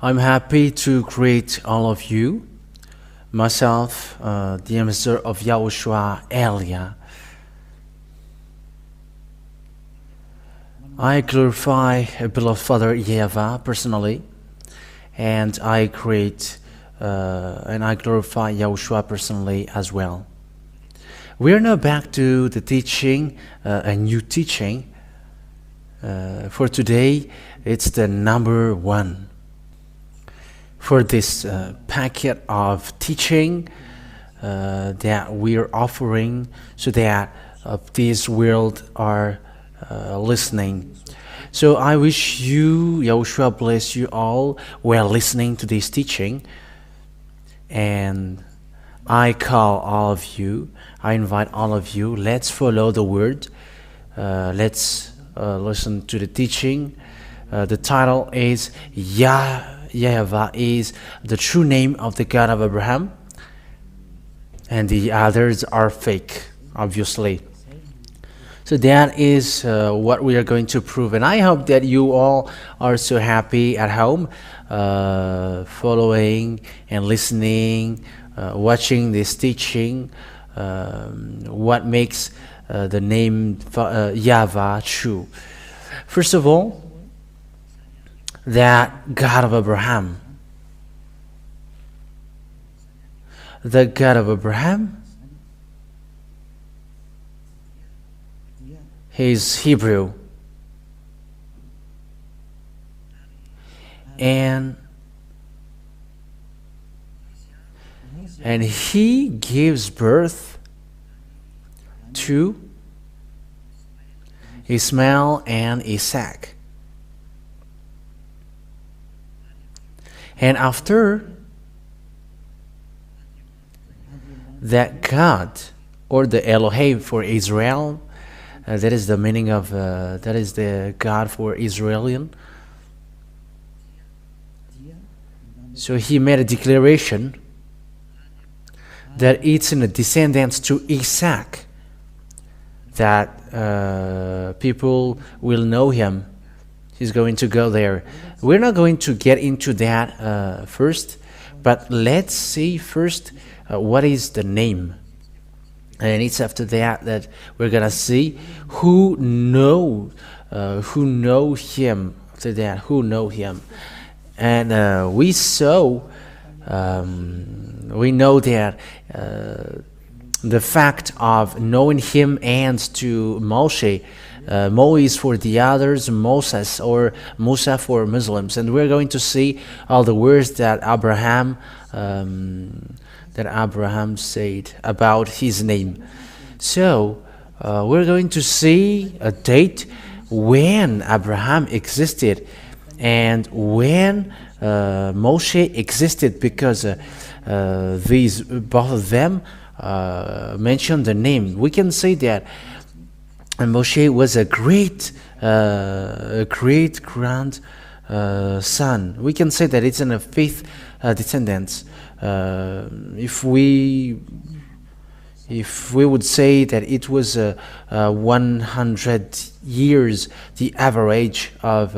I'm happy to greet all of you. Myself, the ambassador of YAHOSHUAH, Elia. I glorify beloved Father Yahvah personally, and I glorify YAHOSHUAH personally as well. We are now back to the teaching, a new teaching. For today, it's the number 1. For this packet of teaching that we are offering so that this world are listening. So I wish you, YAHOSHUAH bless you all while listening to this teaching. And I call all of you, I invite all of you, let's follow the word. Let's listen to the teaching. The title is Yahvah is the true name of the God of Abraham, and the others are fake, obviously. So that is what we are going to prove, and I hope that you all are so happy at home, following and listening, watching this teaching. What makes the name Yahvah true? First of all, that God of Abraham. The God of Abraham, he is Hebrew. And he gives birth to Ishmael and Isaac. And after that, God, or the Elohim for Israel, that is the meaning of, that is the God for Israelian. So he made a declaration that it's in the descendants to Isaac that people will know him. He's going to go there. We're not going to get into that first, but let's see first what is the name. And it's after that we're gonna see who know him. After that, who know him. And we know that the fact of knowing him ends to Moshe. Mo is for the others, Moses or Musa for Muslims, and we're going to see all the words that Abraham said about his name. So we're going to see a date when Abraham existed and when Moshe existed, because these both of them mention the name. We can say that Moshe was a great grand son. We can say that it's in a fifth descendants. If we would say that it was 100 years, the average of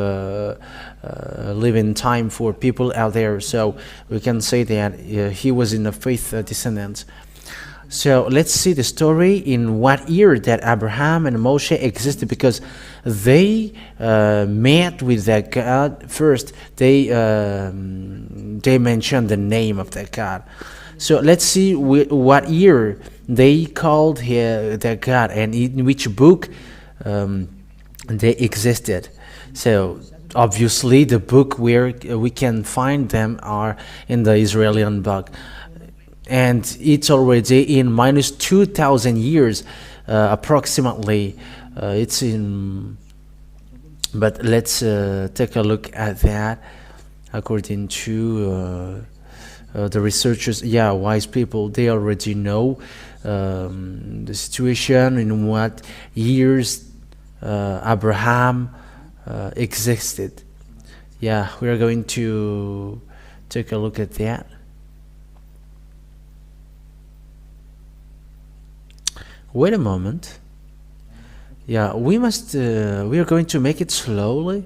living time for people out there, so we can say that he was in the fifth descendants. So let's see the story in what year that Abraham and Moshe existed, because they met with that God first. They mentioned the name of that God. So let's see what year they called that God and in which book they existed. So obviously the book where we can find them are in the Israeli book. And it's already in minus 2,000 years, approximately. But let's take a look at that. According to the researchers, wise people, they already know the situation in what years Abraham existed. We are going to take a look at that. Wait a moment. We are going to make it slowly.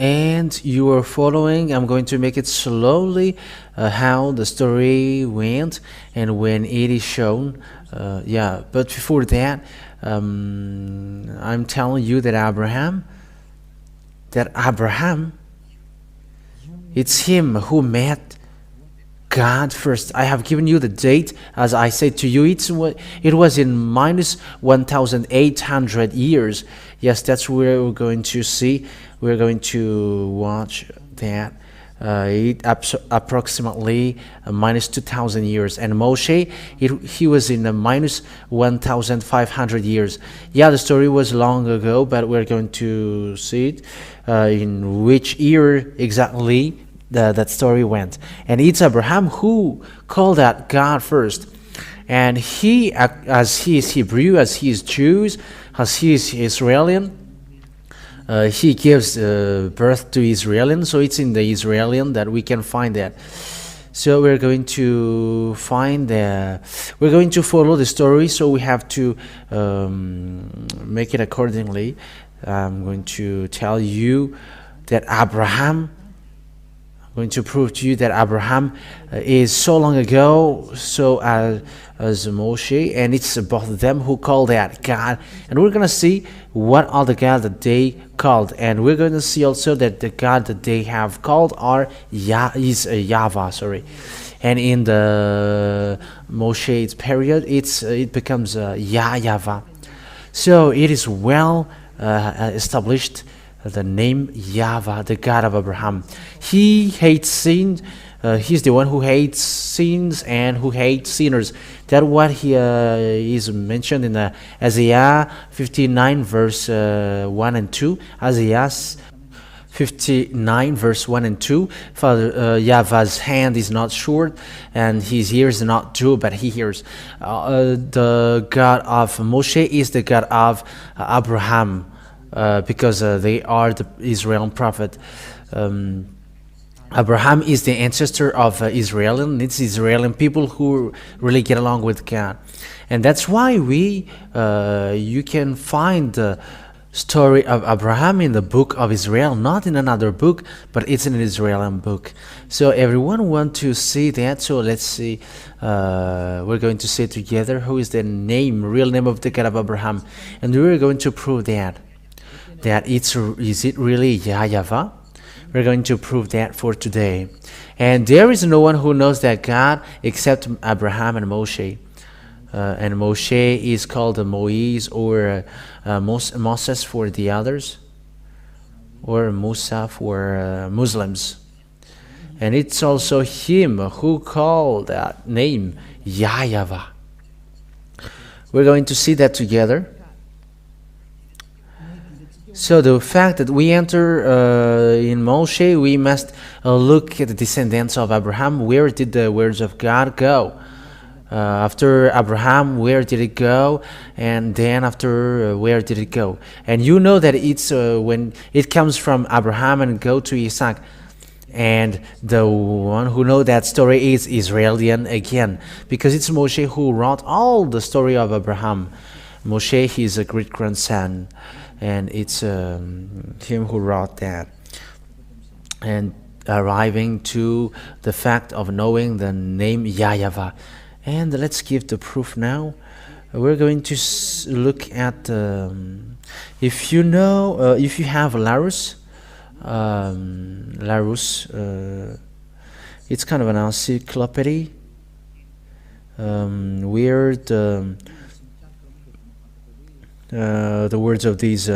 and you are following. I'm going to make it slowly how the story went and when it is shown. Yeah, but before that, I'm telling you that Abraham, it's him who met God first. I have given you the date, as I said to you. It was in minus 1,800 years. Yes, that's where we're going to see. We're going to watch that. Approximately minus 2,000 years. And Moshe, he was in the minus 1,500 years. Yeah, the story was long ago, but we're going to see it in which year exactly that story went. And it's Abraham who called out God first. And he, as he is Hebrew, as he is Jews, as he is Israeli, he gives birth to Israeli. So it's in the Israeli that we can find that. So we're going to we're going to follow the story. So we have to make it accordingly. I'm going to tell you that I'm going to prove to you that Abraham is so long ago, so as Moshe, and it's both of them who called that God. And we're going to see what are the God that they called, and we're going to see also that the God that they have called is Yahvah. Sorry, and in the Moshe's period, it becomes Yahvah. So it is well established. The name Yahvah, the God of Abraham. He hates sin. He's the one who hates sins and who hates sinners. That's what he is mentioned in Isaiah 59 verse 1 and 2. Isaiah 59 verse 1 and 2. Father Yahvah's hand is not short and his ears are not dull, but he hears. The God of Moshe is the God of Abraham. Because they are the Israeli prophet. Abraham is the ancestor of Israel, and it's Israeli people who really get along with God. And that's why you can find the story of Abraham in the book of Israel, not in another book, but it's in an Israeli book. So everyone want to see that. So let's see. We're going to say together who is the real name of the God of Abraham, and we're going to prove that is it really Yahvah? We're going to prove that for today. And there is no one who knows that God except Abraham and Moshe. And Moshe is called Moise or Moses for the others, or Musa for Muslims. And it's also him who called that name Yahvah. We're going to see that together. So the fact that we enter in Moshe, we must look at the descendants of Abraham. Where did the words of God go? After Abraham, where did it go? And then after, where did it go? And you know that it's when it comes from Abraham and go to Isaac. And the one who know that story is Israeli again, because it's Moshe who wrote all the story of Abraham. Moshe, he's a great grandson. And it's him who wrote that. And arriving to the fact of knowing the name Yahvah. And let's give the proof now. We're going to look at, if you have Larousse, it's kind of an encyclopedia, where the words of these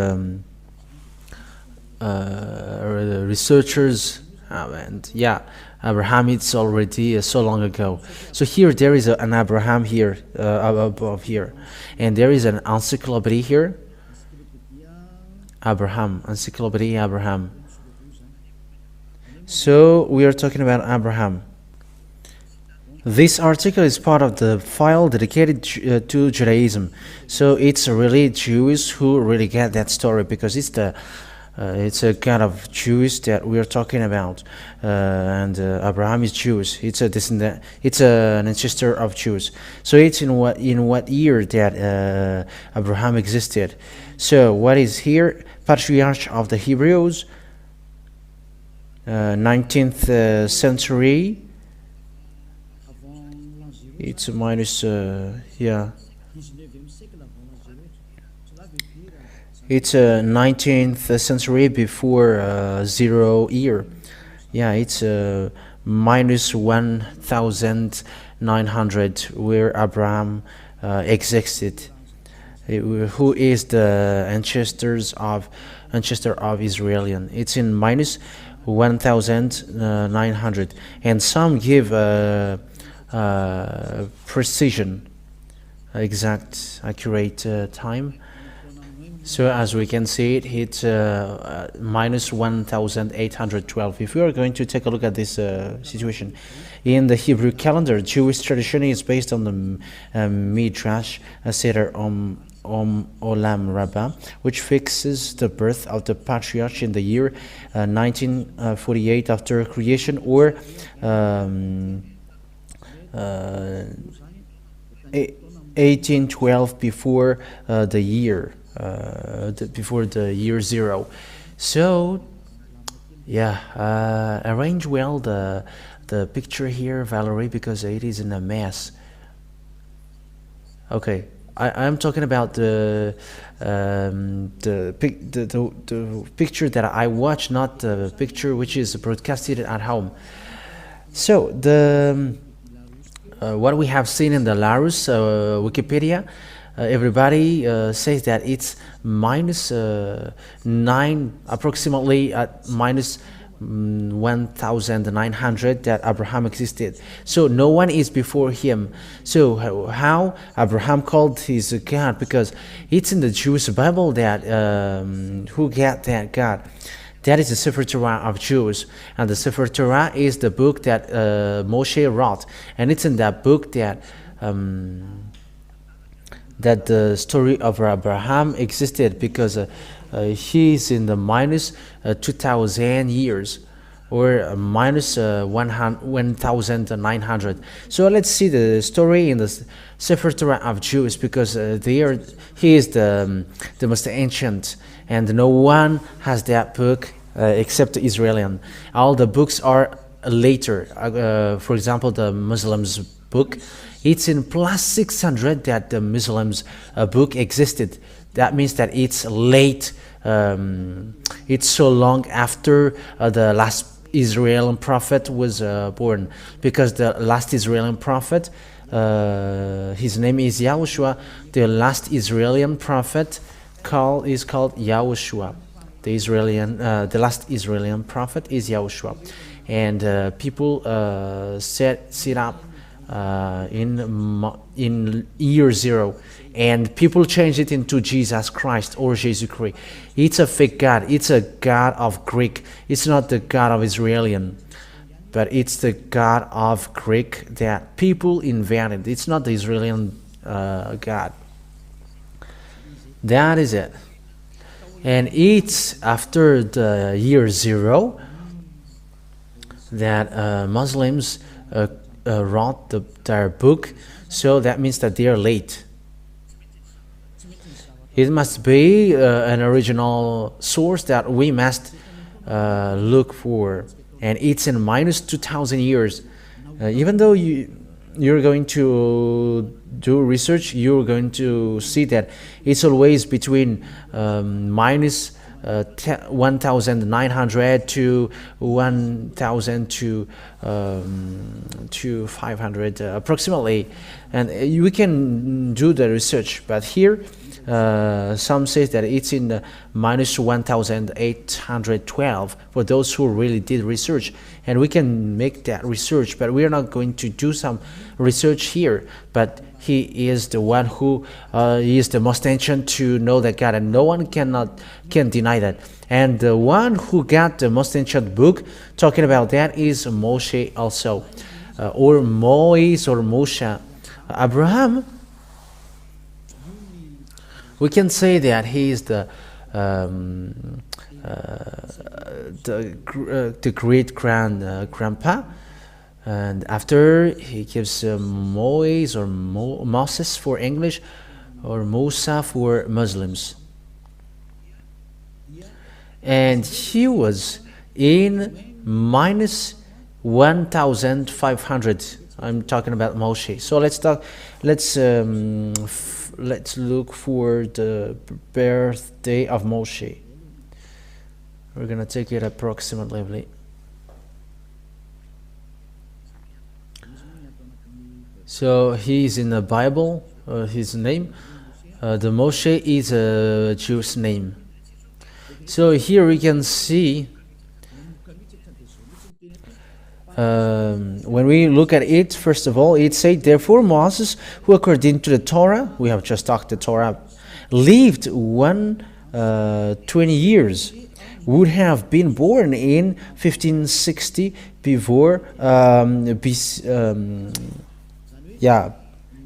researchers, and yeah, Abraham, it's already so long ago. So here there is an Abraham here, above here, and there is an encyclopedia here. Encyclopedia Abraham. So we are talking about Abraham. This article is part of the file dedicated to Judaism. So it's really Jews who really get that story, because it's a kind of Jews that we are talking about, and Abraham is Jewish. It's a descendant. It's an ancestor of Jews. So it's in what year that Abraham existed. So what is here? Patriarch of the Hebrews, 19th century. It's minus, yeah. It's 19th century before 0 year. Yeah, it's minus 1900 where Abraham existed. Who is the ancestor of Israelian? It's in minus 1900, and some give precision, exact, accurate time. So as we can see it, it's minus 1812. If we are going to take a look at this situation, in the Hebrew calendar, Jewish tradition is based on the Midrash Seder Olam Rabbah, which fixes the birth of the patriarch in the year 1948 after creation, or 1812 before the year. Before the year 0. So yeah, arrange well the picture here, Valerie, because it is in a mess. Okay, I'm talking about the picture that I watch, not the picture which is broadcasted at home. So the what we have seen in the Larus Wikipedia, everybody says that it's minus 9, approximately at minus 1900 that Abraham existed. So no one is before him. So how Abraham called his God? Because it's in the Jewish Bible that who got that God. That is the Sefer Torah of Jews, and the Sefer Torah is the book that Moshe wrote, and it's in that book that that the story of Abraham existed, because he's in the minus 2000 years, or minus 1900. So let's see the story in the Sefer Torah of Jews, because he is the most ancient, and no one has that book except the Israelian. All the books are later. For example, the Muslims book, it's in plus 600 that the Muslims book existed. That means that it's late. It's so long after the last Israeli prophet was born, because the last Israeli prophet, his name is YAHOSHUAH. The last Israeli prophet is called YAHOSHUAH. The last Israeli prophet is YAHOSHUAH, and people set up in year 0, and people change it into Jesus Christ or Jesus Christ. It's a fake God. It's a God of Greek. It's not the God of Israelian, but it's the God of Greek that people invented. It's not the Israelian God. That is it. And it's after the year 0 that Muslims wrote their book, so that means that they are late. It must be an original source that we must look for, and it's in minus 2000 years. Even though you're going to do research, you're going to see that it's always between minus 1900 to 1000 to 500 approximately, and we can do the research. But here some say that it's in the minus 1812 for those who really did research, and we can make that research, but we are not going to do some research here. But he is the one who is the most ancient to know that God, and no one can deny that. And the one who got the most ancient book talking about that is Moshe also, or Moise or Moshe. Abraham, we can say that he is the great grandpa. And after he gives Moise or Moses for English, or Musa for Muslims. And he was in minus 1,500. I'm talking about Moshe. So let's look for the birthday of Moshe. We're gonna take it approximately. So he's in the Bible. His name, the Moshe is a Jewish name. So here we can see, when we look at it, first of all, it said, therefore Moses, who according to the Torah, we have just talked the Torah, lived 120 years, would have been born in 1560 before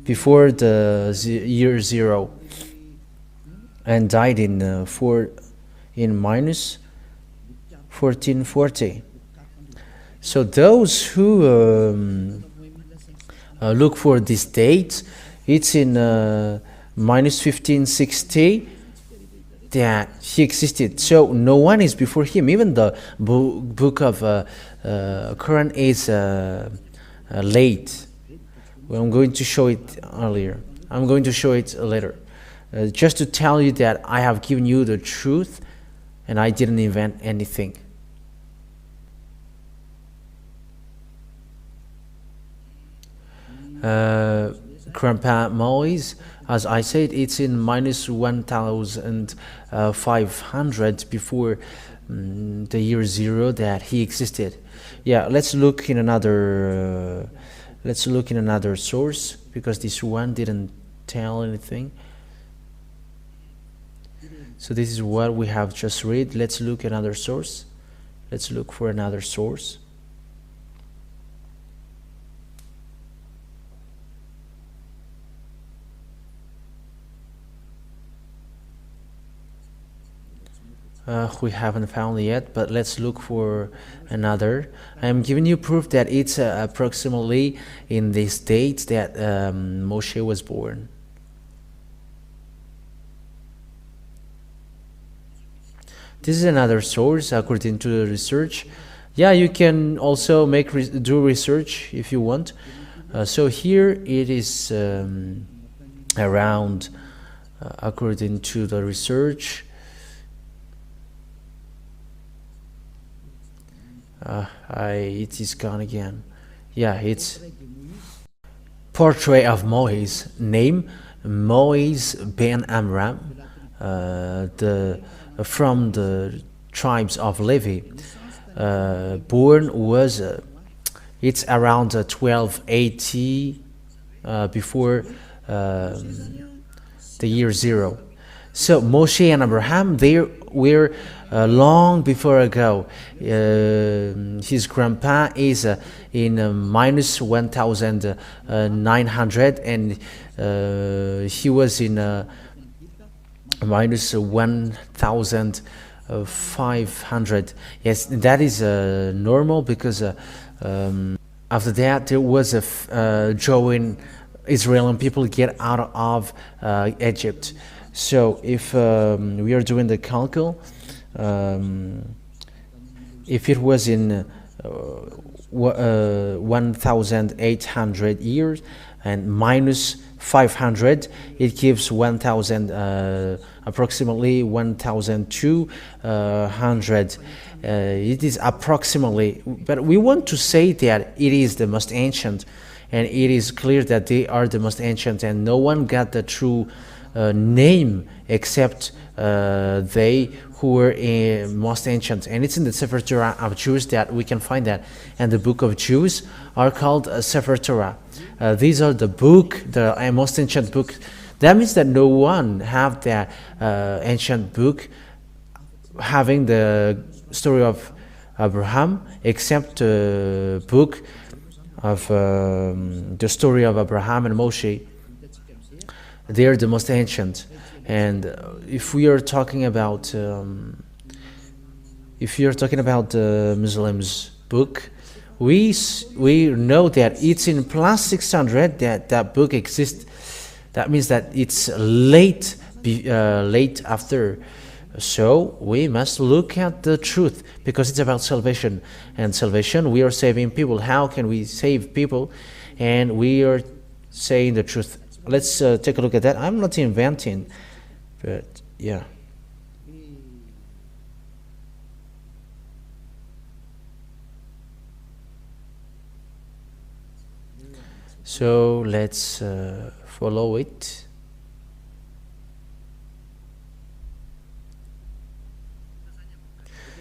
before the year 0, and died in minus 1440. So those who look for this date, it's in minus 1560 that he existed. So no one is before him. Even the book of Quran is late. Well, I'm going to show it earlier. I'm going to show it later. Just to tell you that I have given you the truth and I didn't invent anything. Grandpa Moise, as I said, it's in minus 1,500 before the year 0 that he existed. Yeah, let's look in another source, because this one didn't tell anything. So this is what we have just read. Let's look at another source. Let's look for another source. We haven't found it yet, but let's look for another. I'm giving you proof that it's approximately in this date that Moshe was born. This is another source according to the research. Yeah, you can also do research if you want. So here it is around, according to the research, it is gone again. Yeah, it's portrait of Moise, name Moise ben Amram, from the tribes of Levi. Born was it's around 1280 before the year 0. So Moshe and Abraham, they were long before ago. His grandpa is in minus 1,900 and he was in minus 1,500. Yes, that is normal, because after that there was a join Israeli people get out of Egypt. So if we are doing the calcul, if it was in 1,800 years and minus 500, it gives 1,000, approximately 1,200. It is approximately, but we want to say that it is the most ancient, and it is clear that they are the most ancient, and no one got the true name except they who were most ancient. And it's in the Sefer Torah of Jews that we can find that, and the book of Jews are called Sefer Torah. These are the most ancient book. That means that no one have that ancient book having the story of Abraham except the book of the story of Abraham and Moshe. They are the most ancient. And if we are talking about the Muslims book, we know that it's in plus 600 that book exists. That means that it's late after So we must look at the truth, because it's about salvation. And salvation, we are saving people. How can we save people? And we are saying the truth. Let's take a look at that. I'm not inventing, but yeah. So let's follow it.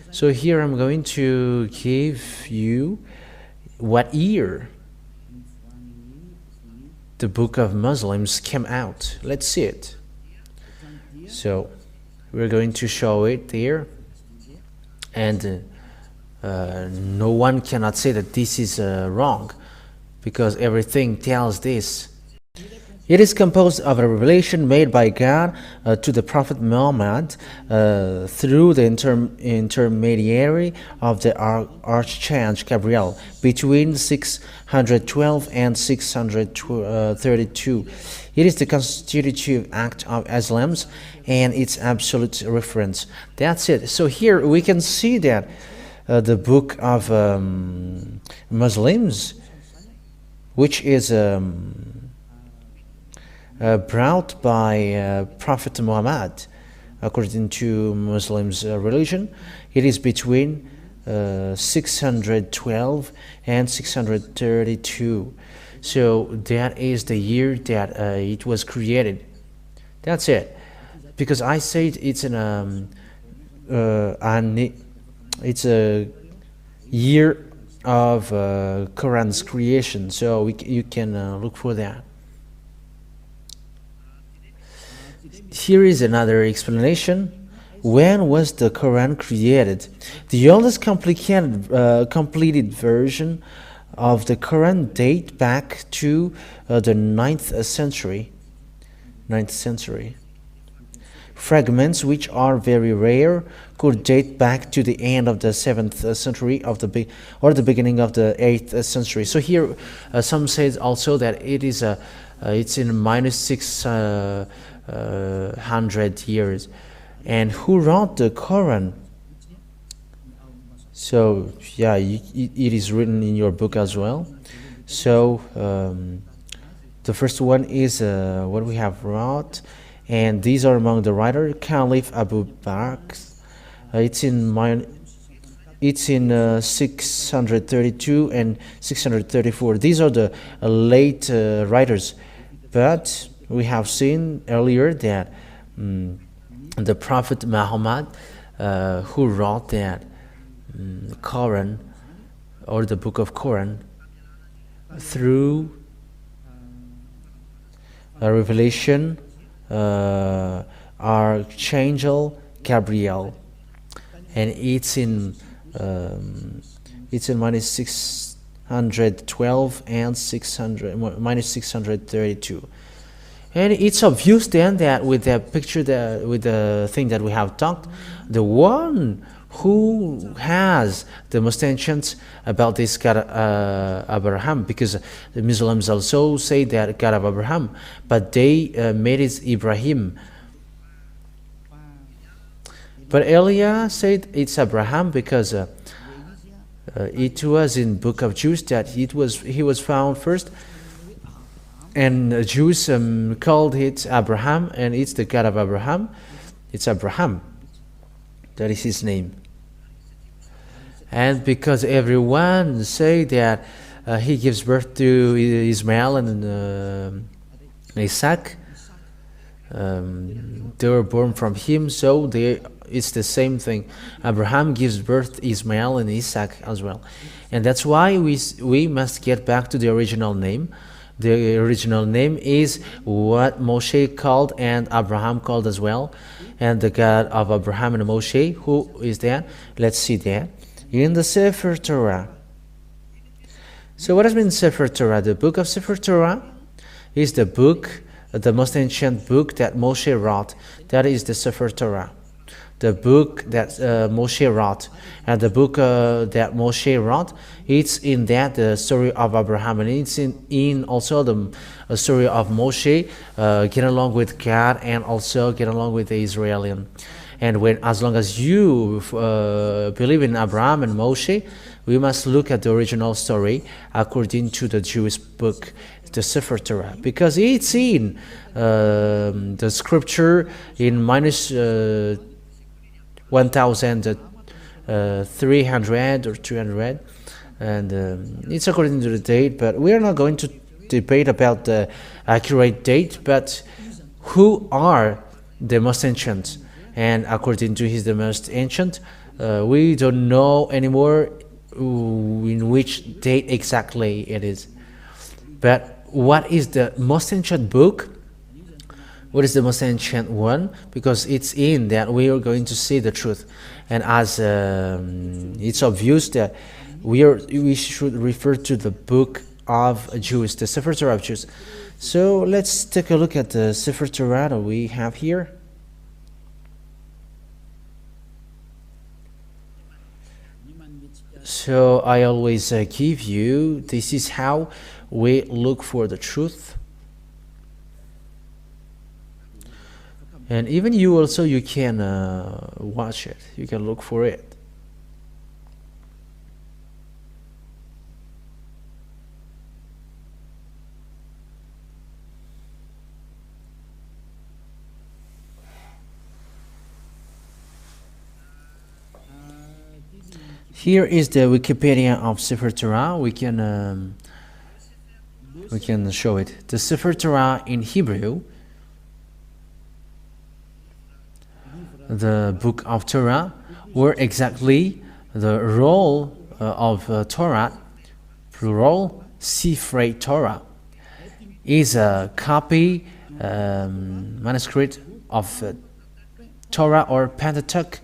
So here I'm going to give you what year the Book of Muslims came out. Let's see it. So we're going to show it here, and no one cannot say that this is wrong, because everything tells this. It is composed of a revelation made by God to the Prophet Muhammad through the intermediary of the Archangel Gabriel between 612 and 632. It is the constitutive act of Islam and its absolute reference. That's it. So here we can see that the book of Muslims, which is brought by Prophet Muhammad, according to Muslims' religion, it is between 612 and 632. So that is the year that it was created. That's it. Because I said it's it's a year of Quran's creation. So you can look for that. Here is another explanation. When was the Quran created? The oldest completed version of the Quran date back to the 9th century. Fragments, which are very rare, could date back to the end of the 7th century or the beginning of the 8th century. So here, some say also that it is it's in minus 600 years. And who wrote the Quran? So yeah, it is written in your book as well. So the first one is what we have wrote, and these are among the writer Caliph Abu Bakr. It's in 632 and 634. These are the late writers, but we have seen earlier that the Prophet Muhammad, who wrote that Quran, or the book of Quran, through a revelation, Archangel Gabriel, and it's in minus 612 and minus 632. And it's obvious then that with the picture, with the thing that we have talked, the one who has the most ancient about this God Abraham, because the Muslims also say that God of Abraham, but they made it Ibrahim. But Elia said it's Abraham because it was in Book of Jews that he was found first. And the Jews called it Abraham, and it's the God of Abraham. It's Abraham. That is his name. And because everyone say that he gives birth to Ismail and Isaac, they were born from him, so it's the same thing. Abraham gives birth to Ismail and Isaac as well. And that's why we must get back to the original name. The original name is what Moshe called and Abraham called as well. And the God of Abraham and Moshe, who is that? Let's see that in the Sefer Torah. So what does mean Sefer Torah? The book of Sefer Torah is the book, the most ancient book that Moshe wrote. That is the Sefer Torah. The book that Moshe wrote, and the book that Moshe wrote, it's in that the story of Abraham, and it's in also the story of Moshe, get along with God and also get along with the Israelian. And when, as long as you believe in Abraham and Moshe, we must look at the original story according to the Jewish book, the Sefer Torah, because it's in the scripture in minus 1,300 or 200, and it's according to the date, but we are not going to debate about the accurate date, but who are the most ancient, and according to his the most ancient, we don't know anymore in which date exactly it is. But what is the most ancient book? What is the most ancient one? Because it's in that we are going to see the truth, and as it's obvious that we should refer to the book of Jews, the Sefer Torah of Jews. So let's take a look at the Sefer Torah that we have here. So I always give you, this is how we look for the truth. And even you also, you can watch it, you can look for it. Here is the Wikipedia of Sefer Torah. We can show it. The Sefer Torah in Hebrew, the book of Torah, where exactly the role of Torah, plural, Sifrei Torah, is a copy, manuscript of Torah or Pentateuch,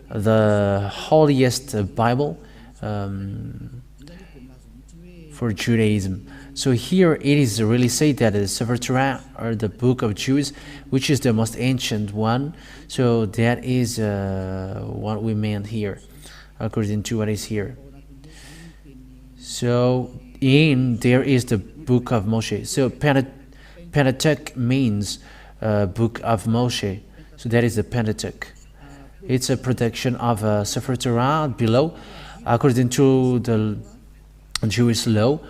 the holiest Bible for Judaism. So here it is really said that the Sefer Torah, or the book of Jews, which is the most ancient one. So that is what we meant here, according to what is here. So there is the book of Moshe. So Pentateuch means book of Moshe. So that is the Pentateuch. It's a production of Sefer Torah below, according to the Jewish law.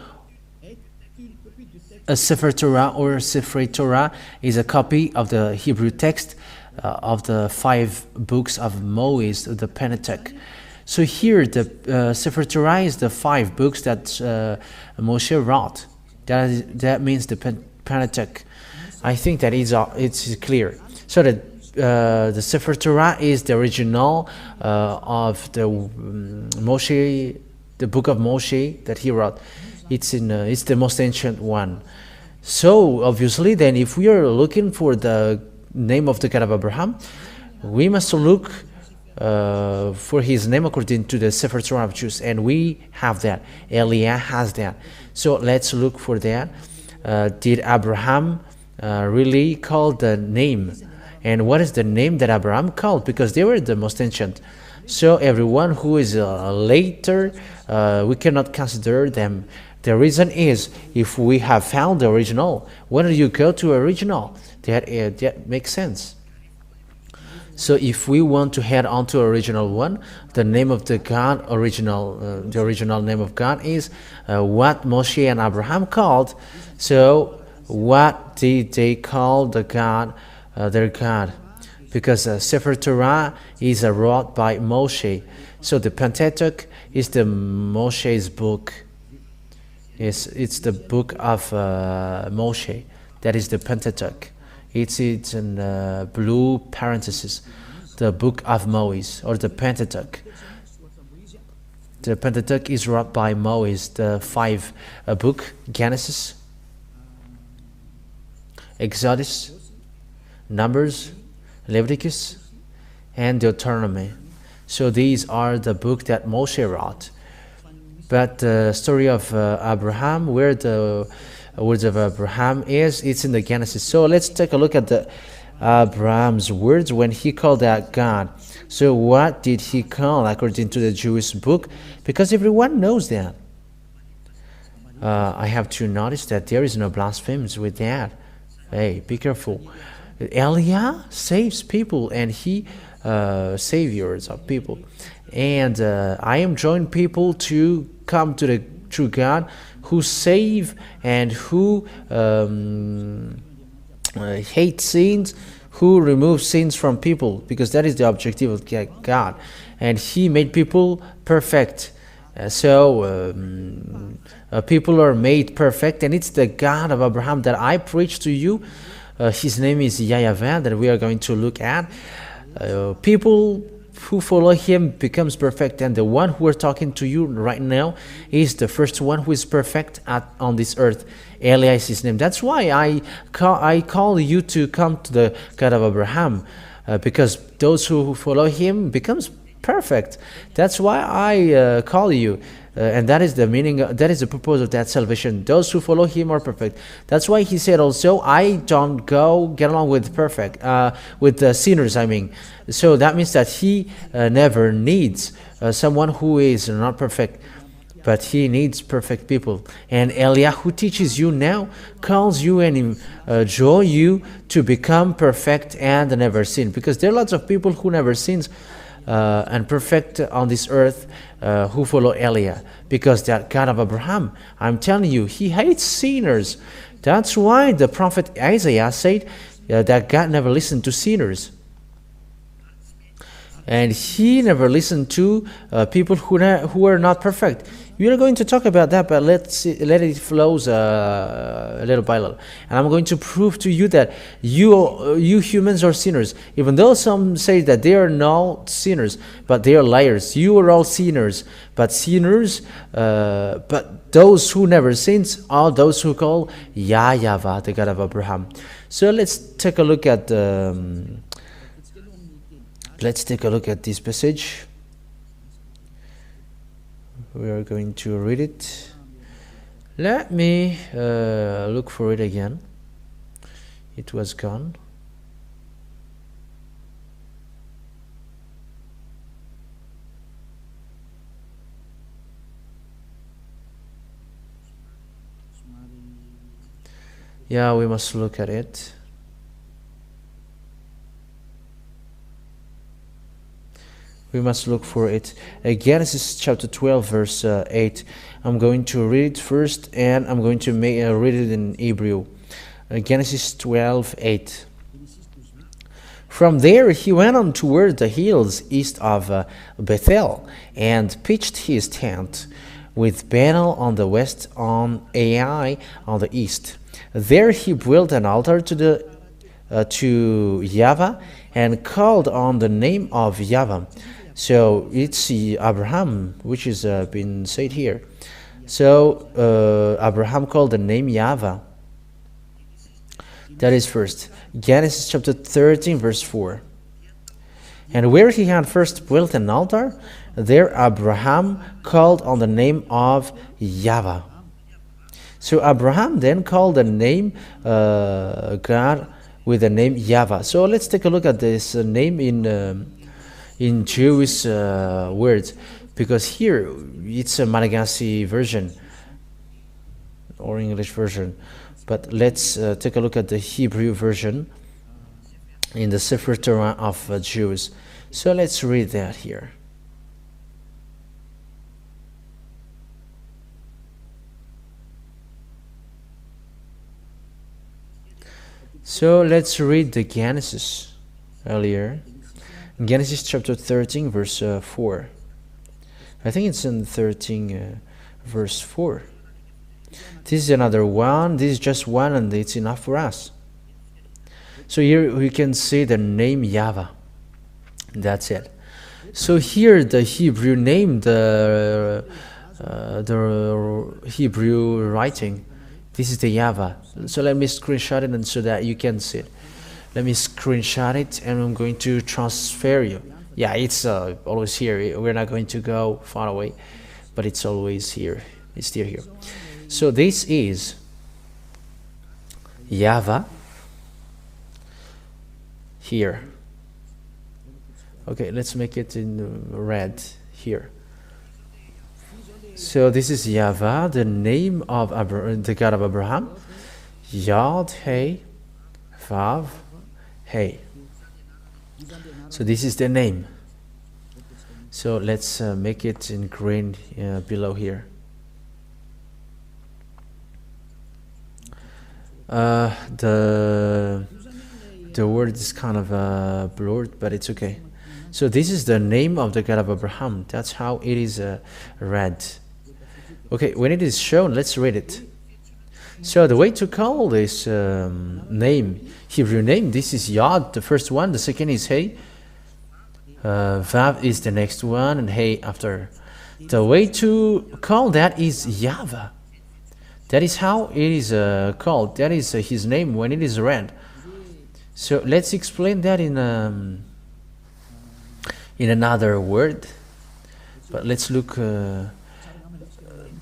A Sefer Torah or Sifrei Torah is a copy of the Hebrew text of the 5 books of Moses, the Pentateuch. So here the Sefer Torah is the 5 books that Moshe wrote. That means the Pentateuch. I think that it's clear. So the Sefer Torah is the original of the Moshe, the book of Moshe that he wrote. It's the most ancient one. So obviously, then, if we are looking for the name of the God of Abraham, we must look for his name according to the Sefer Torah of Jews, and we have that. Eliah has that. So let's look for that. Did Abraham really call the name? And what is the name that Abraham called? Because they were the most ancient. So everyone who is later, we cannot consider them. The reason is, if we have found the original, when do you go to original? That makes sense. So if we want to head on to original one, the name of the God, the original name of God is what Moshe and Abraham called. So what did they call the God? Their God, because Sefer Torah is wrote by Moshe. So the Pentateuch is the Moshe's book. It's the book of Moshe. That is the Pentateuch. It's in blue parentheses, the book of Moses, or the Pentateuch. The Pentateuch is wrote by Moses, the 5 book: Genesis, Exodus, Numbers, Leviticus, and Deuteronomy. So these are the book that Moshe wrote. But the story of Abraham, where the words of Abraham is, it's in the Genesis. So let's take a look at the Abraham's words when he called out God. So what did he call according to the Jewish book? Because everyone knows that. I have to notice that there is no blasphemies with that. Hey, be careful. Eliah saves people, and he saviors of people. And I am joining people to come to the true God, who save and who hate sins, who removes sins from people, because that is the objective of God. And He made people perfect. People are made perfect, and it's the God of Abraham that I preach to you. His name is Yahvah, that we are going to look at. People who follow Him becomes perfect, and the one who we're talking to you right now is the first one who is perfect on this earth. Eli is his name. That's why I call you to come to the God of Abraham, because those who follow Him becomes perfect. That's why I call you. And that is the meaning, that is the purpose of that salvation. Those who follow Him are perfect. That's why He said also, I don't get along with the sinners, I mean. So that means that He never needs someone who is not perfect, but He needs perfect people. And Eliah, who teaches you now, calls you and enjoins you to become perfect and never sin. Because there are lots of people who never sins and perfect on this earth, who follow Eliah, because that God of Abraham, I'm telling you, He hates sinners. That's why the prophet Isaiah said that God never listened to sinners, and He never listened to people who are not perfect. We are going to talk about that, but let it flows little by little. And I'm going to prove to you that you humans are sinners. Even though some say that they are not sinners, but they are liars. You are all sinners, but those who never sins are those who call Yahvah, the God of Abraham. So let's take a look at this passage. We are going to read it. Let me look for it again. It was gone. Yeah, we must look at it. We must look for it. Genesis chapter 12, verse 8. I'm going to read it first, and I'm going to read it in Hebrew. Genesis 12, 8. From there he went on toward the hills east of Bethel, and pitched his tent, with Bethel on the west, on Ai on the east. There he built an altar to Yahvah, and called on the name of Yahvah. So it's Abraham, which is been said here. So Abraham called the name Yahvah. That is first. Genesis chapter 13, verse 4. And where he had first built an altar, there Abraham called on the name of Yahvah. So Abraham then called the name God with the name Yahvah. So let's take a look at this name in Jewish words, because here it's a Malagasy version or English version, but let's take a look at the Hebrew version in the Sefer Torah of Jews. So let's read that here. So let's read the Genesis earlier. Genesis chapter 13, verse 4. I think it's in 13, verse 4. This is another one. This is just one, and it's enough for us. So here we can see the name Yahvah. That's it. So here the Hebrew name, the Hebrew writing, this is the Yahvah. So let me screenshot it, and so that you can see it. Let me screenshot it, and I'm going to transfer you. Yeah, it's always here. We're not going to go far away, but it's always here. It's still here. So this is Yahvah here. Okay, let's make it in red here. So this is Yahvah, the name of the God of Abraham. Yod, Hey, Vav, Hey. So this is the name. So let's make it in green below here. The word is kind of blurred, but it's okay. So this is the name of the God of Abraham. That's how it is read. Okay, when it is shown, let's read it. So the way to call this name, Hebrew name, this is Yod, the first one. The second is Hey. Vav is the next one, and Hey after. The way to call that is Yahvah. That is how it is called. That is his name when it is read. So let's explain that in another word. But let's look.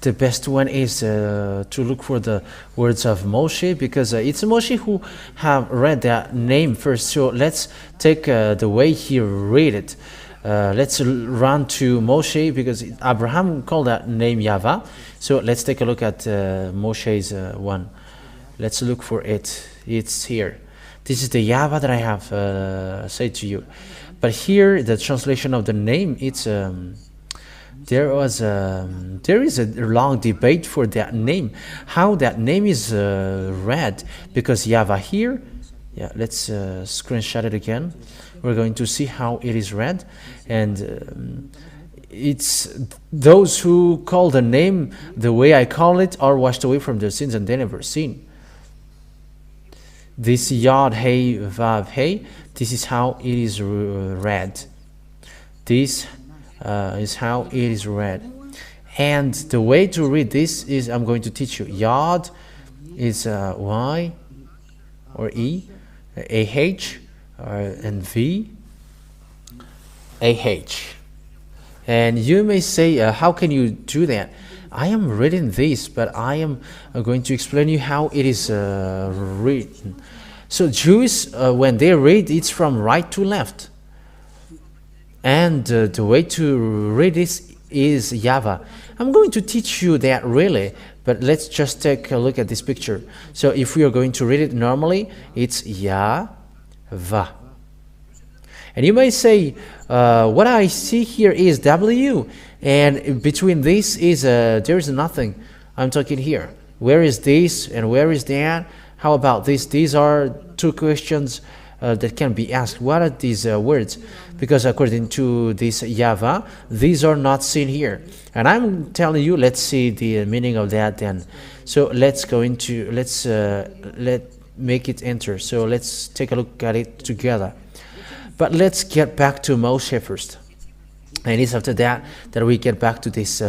The best one is to look for the words of Moshe, because it's Moshe who have read that name first. So let's take the way he read it. Let's run to Moshe, because Abraham called that name Yahvah. So let's take a look at Moshe's one. Let's look for it. It's here. This is the Yahvah that I have said to you. But here, the translation of the name, it's there is a long debate for that name, how that name is read, because Yahvah here, yeah, let's screenshot it again. We're going to see how it is read, and it's those who call the name the way I call it are washed away from their sins and they never sin. This Yod, Hey, Vav, Hey, this is how it is read. This is how it is read. And the way to read this is, I'm going to teach you. Yod is Y or E, AH, and V, AH. And you may say, how can you do that? I am reading this, but I am going to explain you how it is written. So Jews, when they read, it's from right to left. And the way to read this is Yahvah. I'm going to teach you that really, but let's just take a look at this picture. So if we are going to read it normally, it's Yahvah. And you may say, what I see here is W, and between this is, there is nothing. I'm talking here. Where is this and where is that? How about this? These are two questions that can be asked. What are these words? Because according to this Yahvah, these are not seen here. And I'm telling you, let's see the meaning of that then. So let's go into, let's make it enter. So let's take a look at it together. But let's get back to Moshe first. And it's after that that we get back to these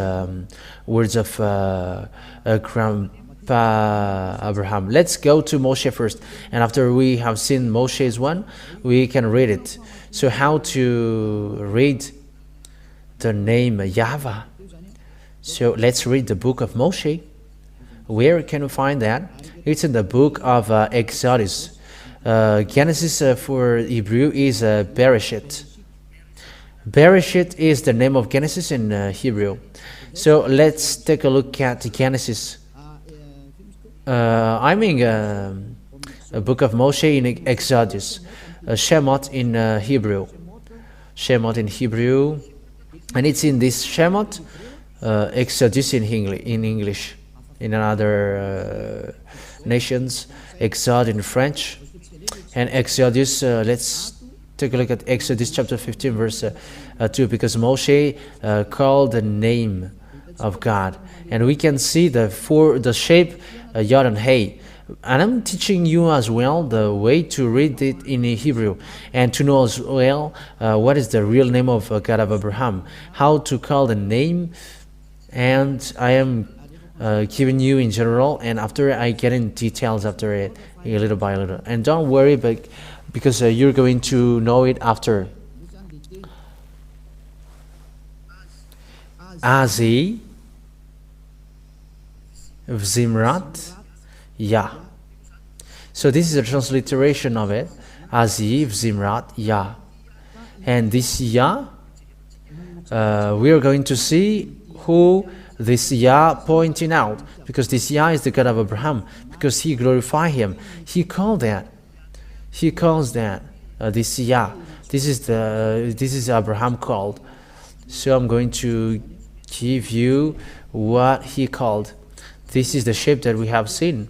words of Grandpa Abraham. Let's go to Moshe first. And after we have seen Moshe's one, we can read it. So how to read the name Yahvah? So let's read the book of Moshe. Where can we find that? It's in the book of Exodus. Genesis for Hebrew is Bereshit. Bereshit is the name of Genesis in Hebrew. So let's take a look at Genesis. I mean a book of Moshe in Exodus. Shemot in Hebrew. Shemot in Hebrew. And it's in this Shemot, Exodus in English. In other nations, Exode in French. And Exodus, let's take a look at Exodus chapter 15, verse 2, because Moshe called the name of God. And we can see the shape Yod and Hey. And I'm teaching you as well the way to read it in Hebrew, and to know as well what is the real name of God of Abraham, how to call the name. And I am giving you in general, and after I get in details after it, little by little. And don't worry, but because you're going to know it after. Azi, Vzimrat, Yah. So this is a transliteration of it. Azi, Vzimrat, Yah. And this Yah, we are going to see who this Yah pointing out, because this Yah is the God of Abraham, because he glorified him. He calls that. He calls that this Yah This is Abraham called. So I'm going to give you what he called. This is the shape that we have seen.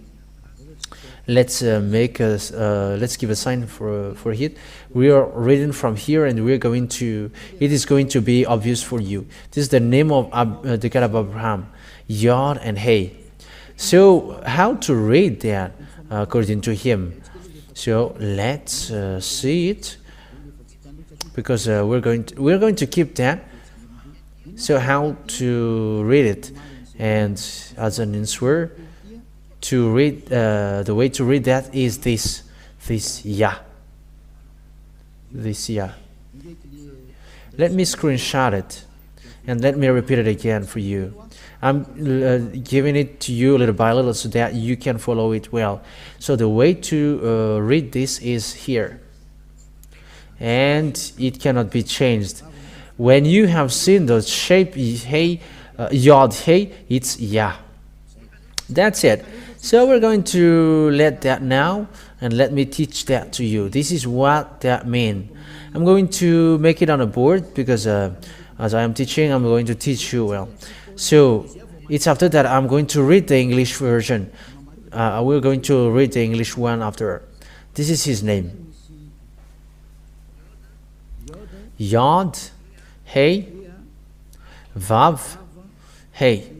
Let's let's give a sign for it. We are reading from here, and we're going to. It is going to be obvious for you. This is the name of the God of Abraham, Yod and Hey. So how to read that according to him? So let's see it, because we're going to keep that. So how to read it, and as an answer to read, the way to read that is this Yah. This Yah. Let me screenshot it, and let me repeat it again for you. I'm giving it to you little by little so that you can follow it well. So the way to read this is here, and it cannot be changed. When you have seen the shape Hey, Yod Hey, it's Yah. That's it. So we're going to let that now, and let me teach that to you. This is what that means. I'm going to make it on a board, because as I am teaching, I'm going to teach you well. So it's after that I'm going to read the English version. We're going to read the English one after. This is his name. Yod, Hey, Vav, Hey.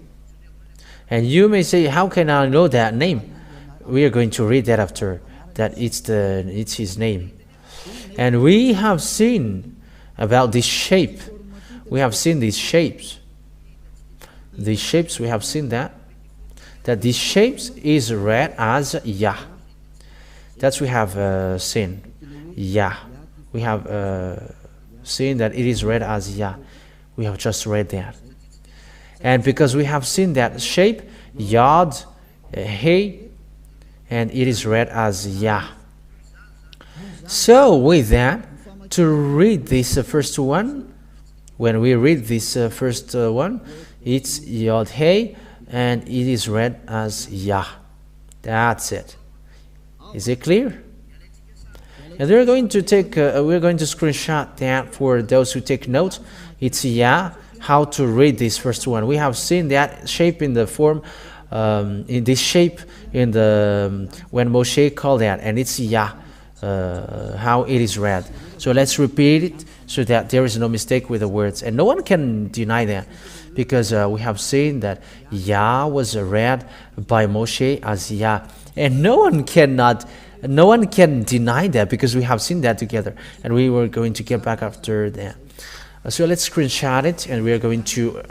And you may say, how can I know that name? We are going to read that after. That it's his name. And we have seen about this shape. We have seen these shapes. These shapes, we have seen that these shapes is read as Yah. That's we have seen. Yah. We have seen that it is read as Yah. We have just read that. And because we have seen that shape, Yod, Hey, and it is read as Yah. So with that, to read this first one, when we read this first one, it's Yod Hey, and it is read as Yah. That's it. Is it clear? And we're going to screenshot that for those who take notes. It's Yah. How to read this first one? We have seen that shape in the form, in this shape in the when Moshe called that, and it's Yah. How it is read. So let's repeat it so that there is no mistake with the words, and no one can deny that, because we have seen that Yah was read by Moshe as Yah, and no one can deny that, because we have seen that together, and we were going to get back after that. So let's screenshot it, and we are going to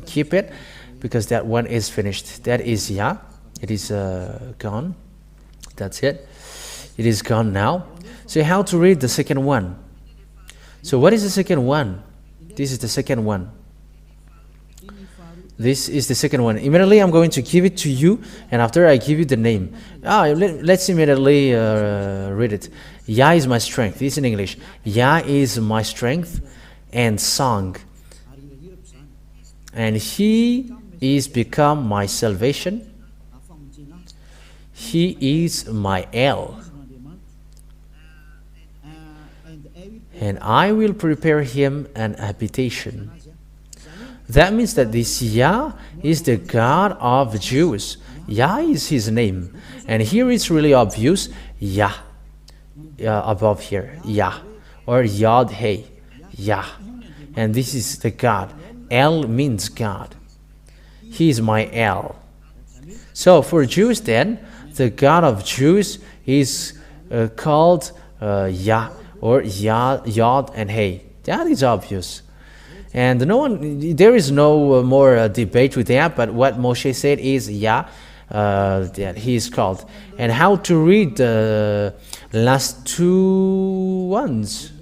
keep it, because that one is finished. That is Yah. It is gone. That's it. It is gone now. So how to read the second one? So what is the second one? This is the second one. This is the second one. Immediately I'm going to give it to you, and after I give you the name. Let's immediately read it. Yah is my strength. This is in English. Yah is my strength and song, and He is become my salvation. He is my El, and I will prepare him an habitation. That means that this Yah is the God of Jews. Yah is his name, and here it's really obvious. Yah, above here, Yah, or Yod Hey, Yah, and this is the God. El means God. He is my El. So for Jews then, the God of Jews is called Yah, or Yod and Hey. That is obvious. And there is no more debate with that, but what Moshe said is Yah, that he is called. And how to read the last two ones.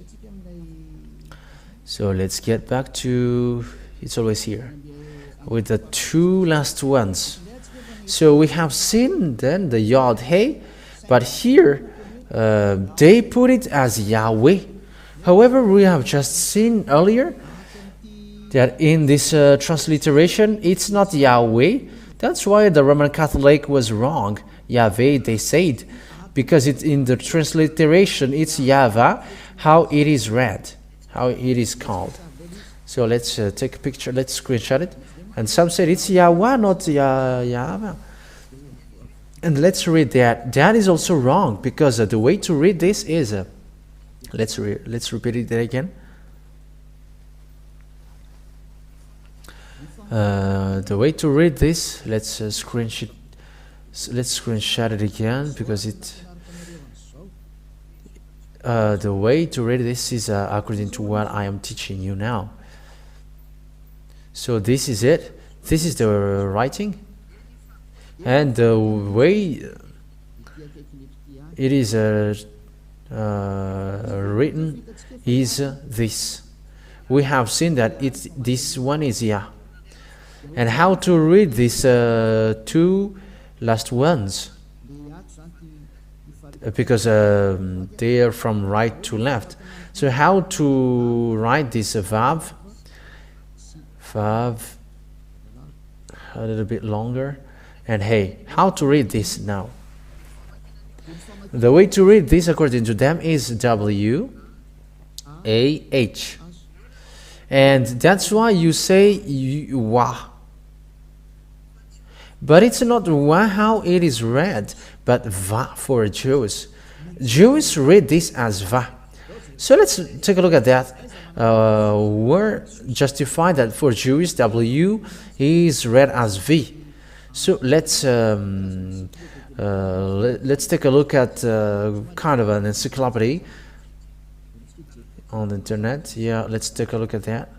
So let's get back to, it's always here, with the two last ones. So we have seen then the Yod Hey, but here they put it as Yahweh. However, we have just seen earlier that in this transliteration, it's not Yahweh. That's why the Roman Catholic was wrong. Yahweh, they said. because it's in the transliteration, it's Yahvah, how it is read, how it is called. So let's take a picture, let's screenshot it. And some said it's Yahweh, not Yahvah. And let's read that. That is also wrong, because the way to read this is, let's repeat it again. The way to read this, let's screenshot it again, because the way to read this is according to what I am teaching you now. So this is it. This is the writing, and the way it is written is this. We have seen that this one is Yah. And how to read these two last ones? Because they are from right to left. So how to write this Vav? Vav, a little bit longer. And hey, how to read this now? The way to read this according to them is W-A-H. And that's why you say Wah. But it's not Wah how it is read, but Va for Jews. Jews read this as Va. So let's take a look at that. We're justified that for Jews, W is read as V. So let's take a look at kind of an encyclopedia on the internet. Yeah, let's take a look at that.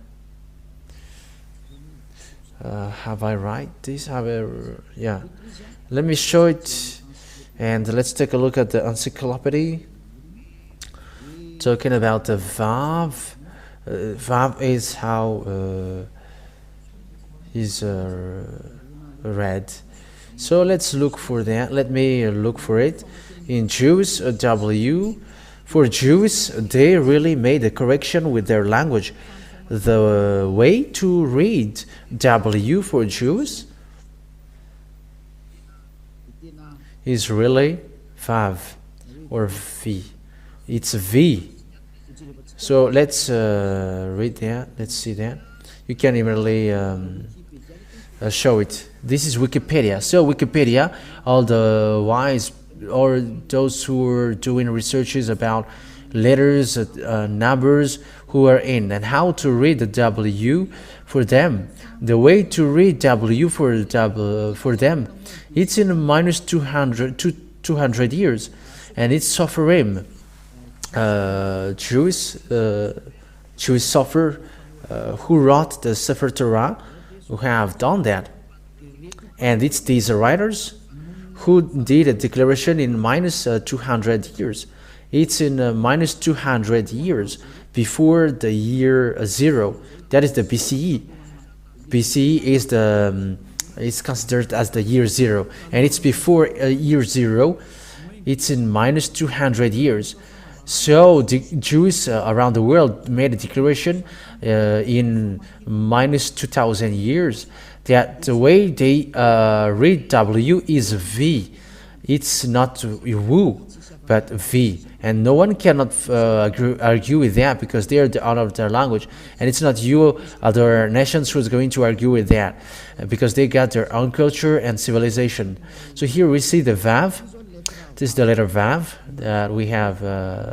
Have I write this? Yeah. Let me show it, and let's take a look at the encyclopedia. Talking about the Vav. Vav is how is read. So let's look for that. Let me look for it. In Jews, W. For Jews, they really made a correction with their language. The way to read W for Jews is really Vav or V. It's V. So let's read that. Let's see that. You can immediately show it. This is Wikipedia. So Wikipedia, all the wise or those who are doing researches about letters, numbers, who are in, and how to read the W for them. The way to read W for them, it's in minus 200 years, and it's Sopherim. Jewish Sopher who wrote the Sefer Torah, who have done that. And it's these writers who did a declaration in minus 200 years. It's in minus 200 years before the year 0. That is the BCE. BCE is considered as the year 0, and it's before year 0. It's in minus 200 years. So the Jews around the world made a declaration in minus 2,000 years that the way they read W is V. It's not Wu, but V. And no one cannot argue with that, because they are the honor of their language. And it's not you, other nations, who's going to argue with that, because they got their own culture and civilization. So here we see the Vav. This is the letter Vav that we have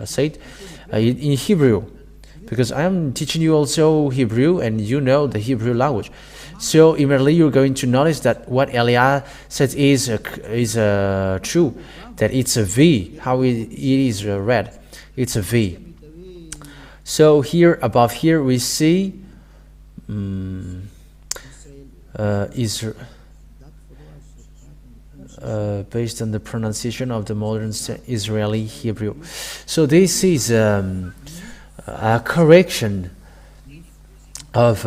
said in Hebrew, because I'm teaching you also Hebrew, and you know the Hebrew language. So immediately you're going to notice that what Elia said is true, that it's a V, how it is read. It's a V. So here, above here, we see based on the pronunciation of the modern Israeli Hebrew. So this is a correction of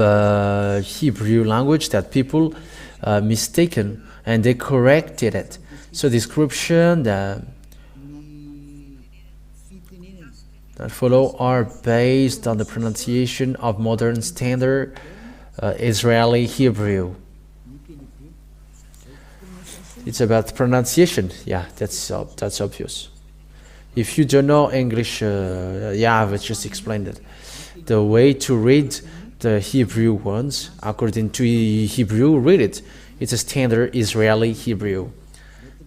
Hebrew language that people mistaken, and they corrected it. So description that follow are based on the pronunciation of modern standard Israeli Hebrew. It's about pronunciation. Yeah, that's obvious. If you don't know English, Yahvah just explained it. The way to read the Hebrew ones, according to Hebrew, read it. It's a standard Israeli Hebrew.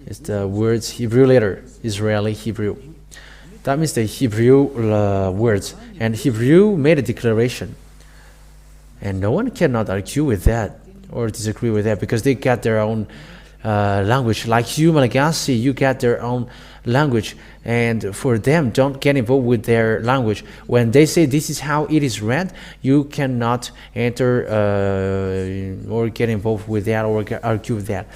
It's the words Hebrew letter, Israeli Hebrew. That means the Hebrew words. And Hebrew made a declaration. And no one cannot argue with that or disagree with that, because they got their own language. Like you, Malagasy, you got their own language. And for them, don't get involved with their language. When they say this is how it is read, you cannot enter or get involved with that or argue with that.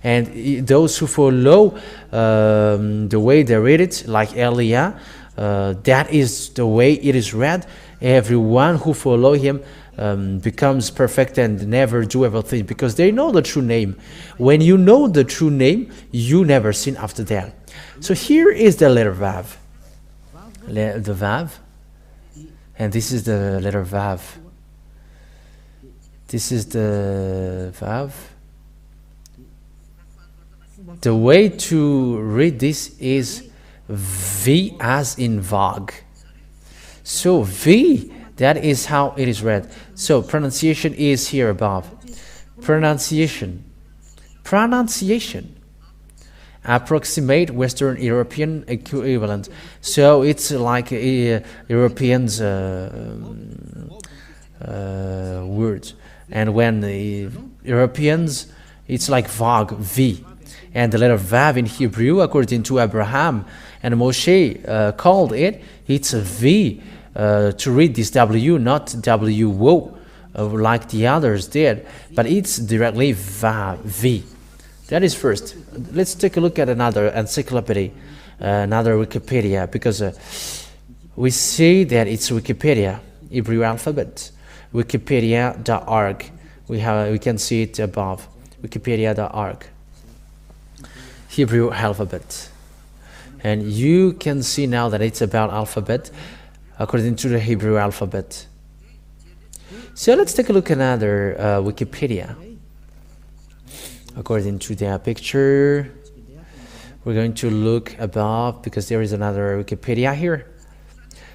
And those who follow the way they read it, like Eliah, that is the way it is read. Everyone who follow him becomes perfect and never do everything, because they know the true name. When you know the true name, you never sin after that. So here is the letter Vav. The Vav. And this is the letter Vav. This is the Vav. The way to read this is V as in Vag. So V, that is how it is read. So pronunciation is here above. Pronunciation. Approximate Western European equivalent. So it's like Europeans words. And when the Europeans, it's like Vag, V. And the letter Vav in Hebrew, according to Abraham and Moshe called it, it's a V to read this W, not W-O, like the others did, but it's directly Vav, V. That is first. Let's take a look at another encyclopedia, another Wikipedia, because we see that it's Wikipedia, Hebrew alphabet, wikipedia.org. We can see it above, wikipedia.org. Hebrew alphabet. And you can see now that it's about alphabet according to the Hebrew alphabet. So let's take a look at another Wikipedia. According to their picture, we're going to look above, because there is another Wikipedia here.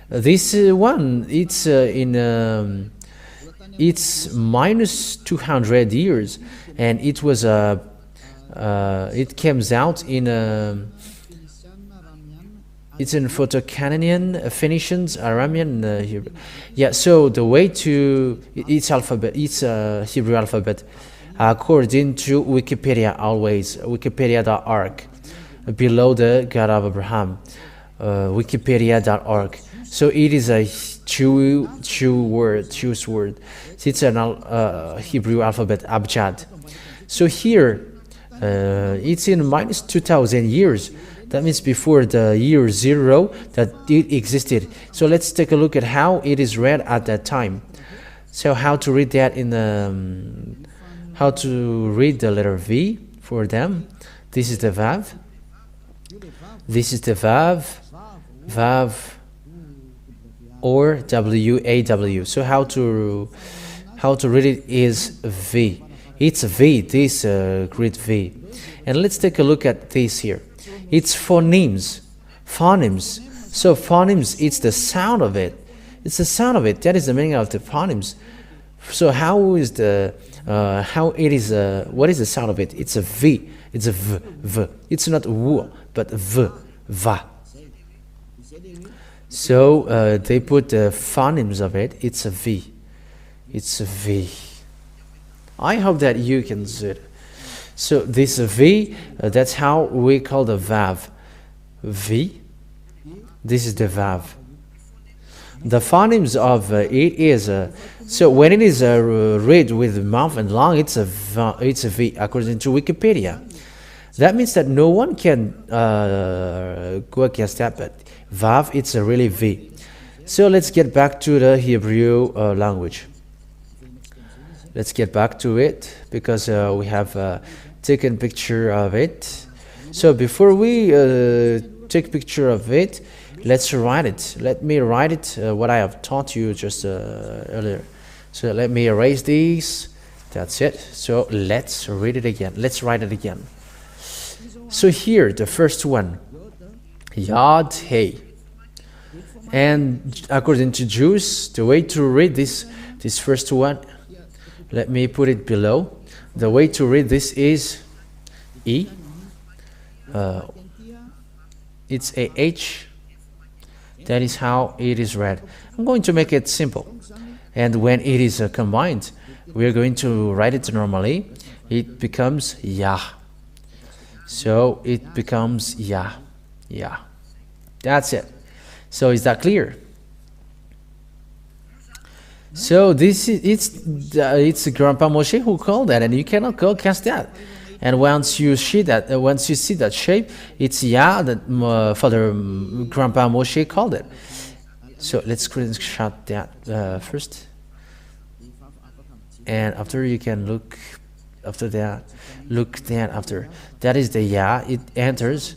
This one, it's it's minus 200 years, and it was it comes out in it's in Photo-Canadian, Phoenicians, Aramean, Hebrew. Yeah. So the way to it's alphabet, it's Hebrew alphabet, according to Wikipedia, always wikipedia.org, below the God of Abraham, wikipedia.org. So it is a choose word. It's an Hebrew alphabet, Abjad. So here, it's in minus 2,000 years. That means before the year 0 that it existed. So let's take a look at how it is read at that time. So how to read that in the how to read the letter V for them. This is the Vav. This is the Vav, Vav, or W-A-W. So how to read it is V. It's V, this great V. And let's take a look at this here. It's phonemes. Phonemes. So phonemes, it's the sound of it. It's the sound of it. That is the meaning of the phonemes. So how is the how it is what is the sound of it? It's a V. It's a V, V. It's not W, but V, Va. So they put the phonemes of it. It's a V. It's a V. I hope that you can see it. So this V, that's how we call the Vav. V. This is the Vav. The phonemes of it is so when it is read with mouth and lung, it's a V according to Wikipedia. That means that no one can go against that, but Vav, it's a really V. So let's get back to the Hebrew language. Let's get back to it, because we have taken picture of it. So before we take picture of it, let's write it. Let me write it, what I have taught you just earlier. So let me erase these. That's it. So let's read it again. Let's write it again. So here, the first one. Yahweh. And according to Jews, the way to read this first one, let me put it below. The way to read this is E. It's a H. That is how it is read. I'm going to make it simple. And when it is combined, we are going to write it normally. It becomes Yah. So it becomes Yah. Yah. That's it. So is that clear? So this is it's Grandpa Moshe who called that, and you cannot go against that. And once you see that shape, it's Yah that Father Grandpa Moshe called it. So let's screenshot that first, and after you can look after that. Look that after that is the Yah. It enters.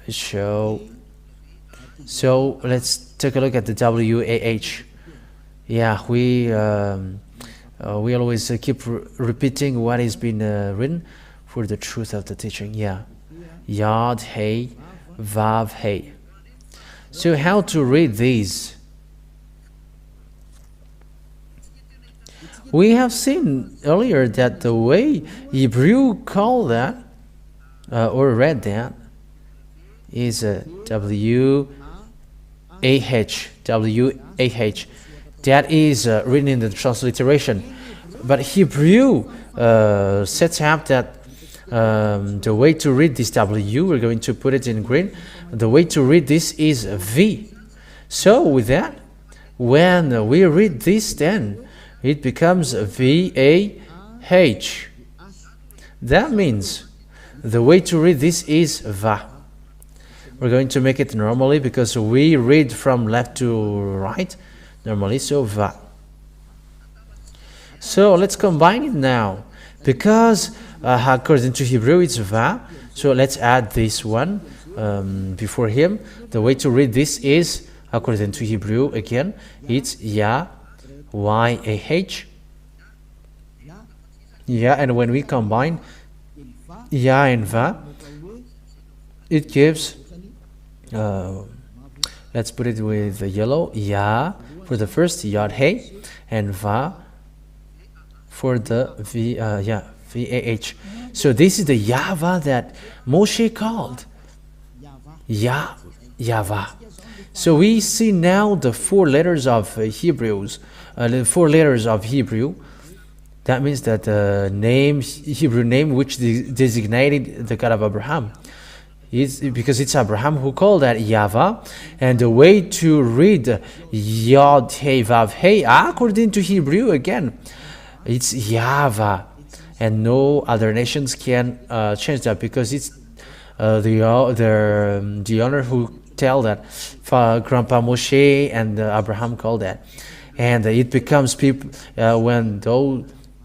So let's take a look at the WAH. Yeah, we always keep repeating what has been written for the truth of the teaching. Yeah, Yod Hey, Vav Hey. So how to read these? We have seen earlier that the way Hebrew call that or read that is W-A-H. That is written in the transliteration. But Hebrew sets up that the way to read this W, we're going to put it in green. The way to read this is V. So with that, when we read this, then it becomes V-A-H. That means the way to read this is Va. We're going to make it normally because we read from left to right normally, so Va. So let's combine it now. Because according to Hebrew it's Va, so let's add this one before him. The way to read this is, according to Hebrew again, it's Yah, Y-A-H. Yeah, and when we combine Yah and Va, it gives, let's put it with the yellow, Yah for the first, Yod Hey, and Va for the V-A-H. So this is the Yahvah that Moshe called. Yahvah. So we see now the four letters of Hebrews, the four letters of Hebrew. That means that the Hebrew name which designated the God of Abraham. It's because it's Abraham who called that Yahvah, and the way to read Yod Hey Vav Hey according to Hebrew again, it's Yahvah, and no other nations can change that because it's the owner who tell that Grandpa Moshe and Abraham called that, and it becomes people when those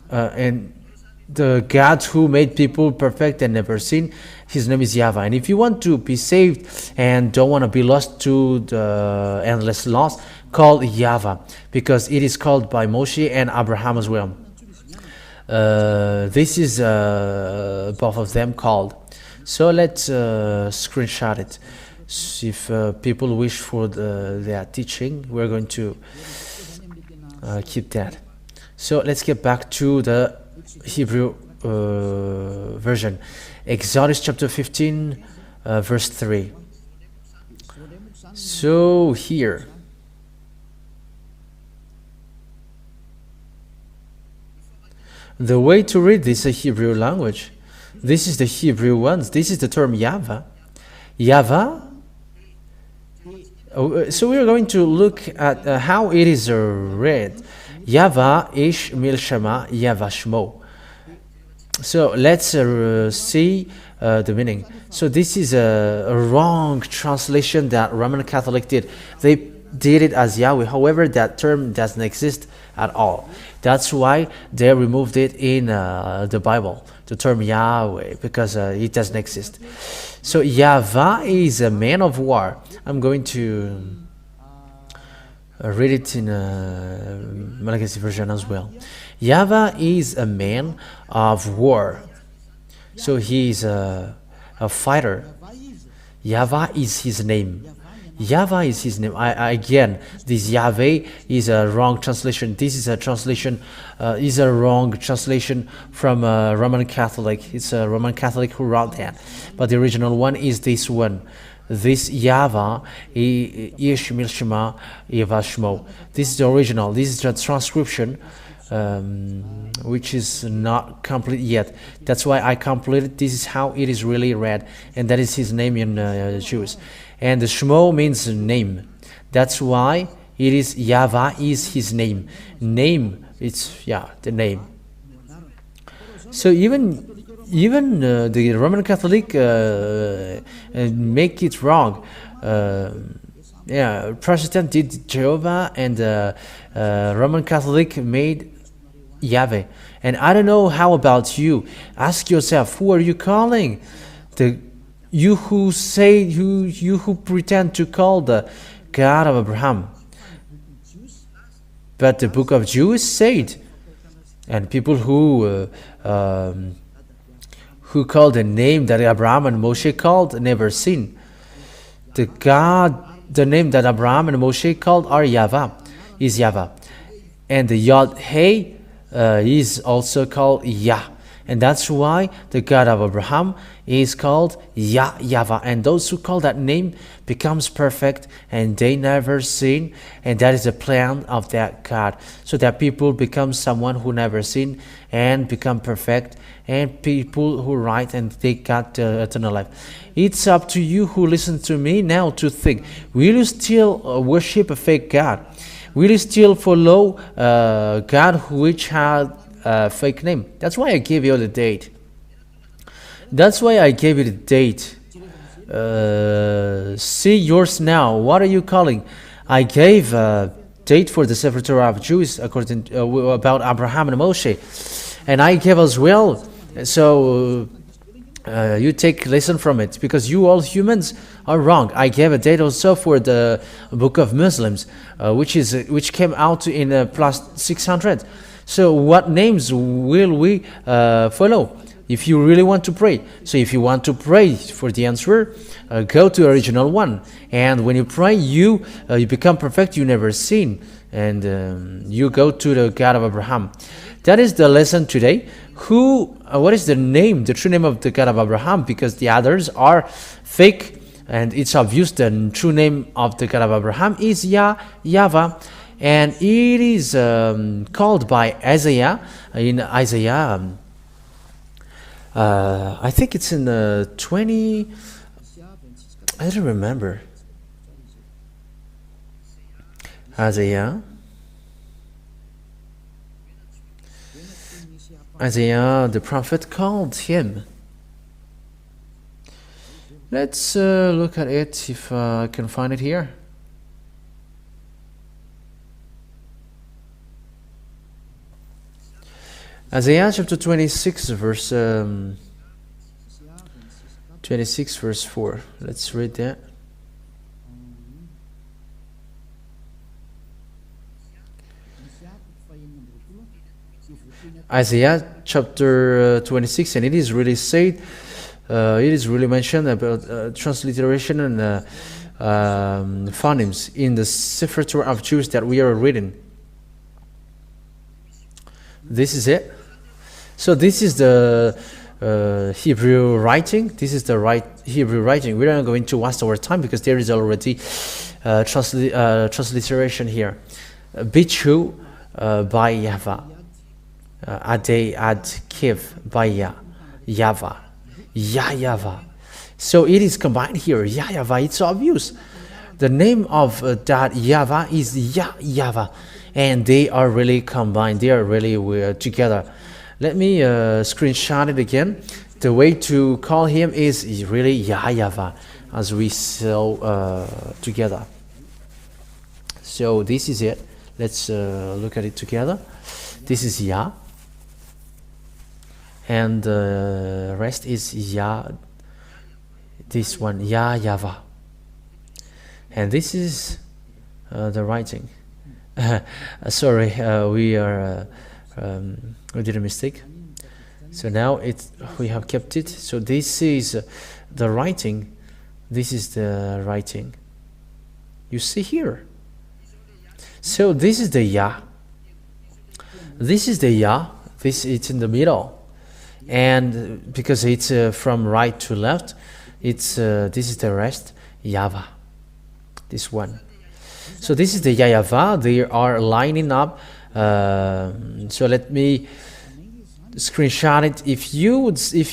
and the God who made people perfect and never sin, his name is Yahvah. And if you want to be saved and don't want to be lost to the endless loss, call Yahvah, because it is called by Moshe and Abraham as well. This is both of them called. So let's screenshot it. If people wish for their teaching, we're going to keep that. So let's get back to the Hebrew version. Exodus chapter 15, verse 3. So here, the way to read this Hebrew language, this is the Hebrew ones. This is the term Yahvah. Yahvah. So we are going to look at how it is read. Yahvah ish milshama Yahvah shmo. So let's see the meaning. So this is a wrong translation that Roman Catholic did. They did it as Yahweh. However, that term doesn't exist at all. That's why they removed it in the Bible, the term Yahweh, because it doesn't exist. So Yahvah is a man of war. I'm going to read it in Malagasy version as well. Yahvah is a man of war. So he is a fighter. Yahvah is his name. Yahvah is his name. Again, this Yahweh is a wrong translation. This is a translation, is a wrong translation from a Roman Catholic. It's a Roman Catholic who wrote that. But the original one is this one. This Yahvah, Yeshmil Shema, Yahvah. This is the original. This is the transcription, which is not complete yet. That's why I completed. This is how it is really read, and that is his name in Jewish. And the Shmo means name. That's why it is Yahvah is his name. Name, it's the name. So even the Roman Catholic make it wrong. Protestant did Jehovah, and Roman Catholic made Yahweh. And I don't know how about you. Ask yourself, who are you calling? You who pretend to call the God of Abraham. But the book of Jews said, and people who called the name that Abraham and Moshe called never seen. The name that Abraham and Moshe called are is Yahvah. And the Yod-Heh is also called Yah. And that's why the God of Abraham is called Yahvah. And those who call that name becomes perfect, and they never sin. And that is the plan of that God, so that people become someone who never sin and become perfect, and people who write and they got eternal life. It's up to you who listen to me now to think, will you still worship a fake God? Will you still follow God which had a fake name? That's why I gave you the date. That's why I gave you the date. See yours now. What are you calling? I gave a date for the Sefer Torah of Jews according to, about Abraham and Moshe, and I gave as well. So you take lesson from it, because you all humans are wrong. I gave a date also for the book of Muslims, which came out in plus 600. So what names will we follow if you really want to pray? So if you want to pray for the answer, go to original one. And when you pray, you become perfect. You never sin, and you go to the God of Abraham. That is the lesson today. What is the name, the true name of the God of Abraham? Because the others are fake, and it's obvious the true name of the God of Abraham is Yahvah. And it is called by Isaiah in Isaiah. I think it's in 20. I don't remember. Isaiah, the prophet, called him. Let's look at it if I can find it here. Isaiah chapter 26, verse 4. Let's read that. Isaiah chapter 26, and it is really said, it is really mentioned about transliteration and phonemes in the Sefer Torah of Jews that we are reading. This is it. So this is the Hebrew writing. This is the right Hebrew writing. We're not going to waste our time because there is already transliteration here. Bichu by Yahvah. Adei ad kiv by Yahvah. Yahvah. So it is combined here. Yahvah. It's obvious. The name of that Yahvah is Yahvah. And they are really combined. They are really together. Let me screenshot it again. The way to call him is really Yahvah, as we saw together. So this is it. Let's look at it together. This is Yah. And the rest is Yah. This one, Yahvah. And this is the writing. Sorry, we did a mistake. So now we have kept it. So this is the writing This is the writing. You see here. So this is the Yah. This is the Yah. It's in the middle, and because it's from right to left, this is the rest. Yahvah. This one. So this is the Yahvah. They are lining up. So let me screenshot it. If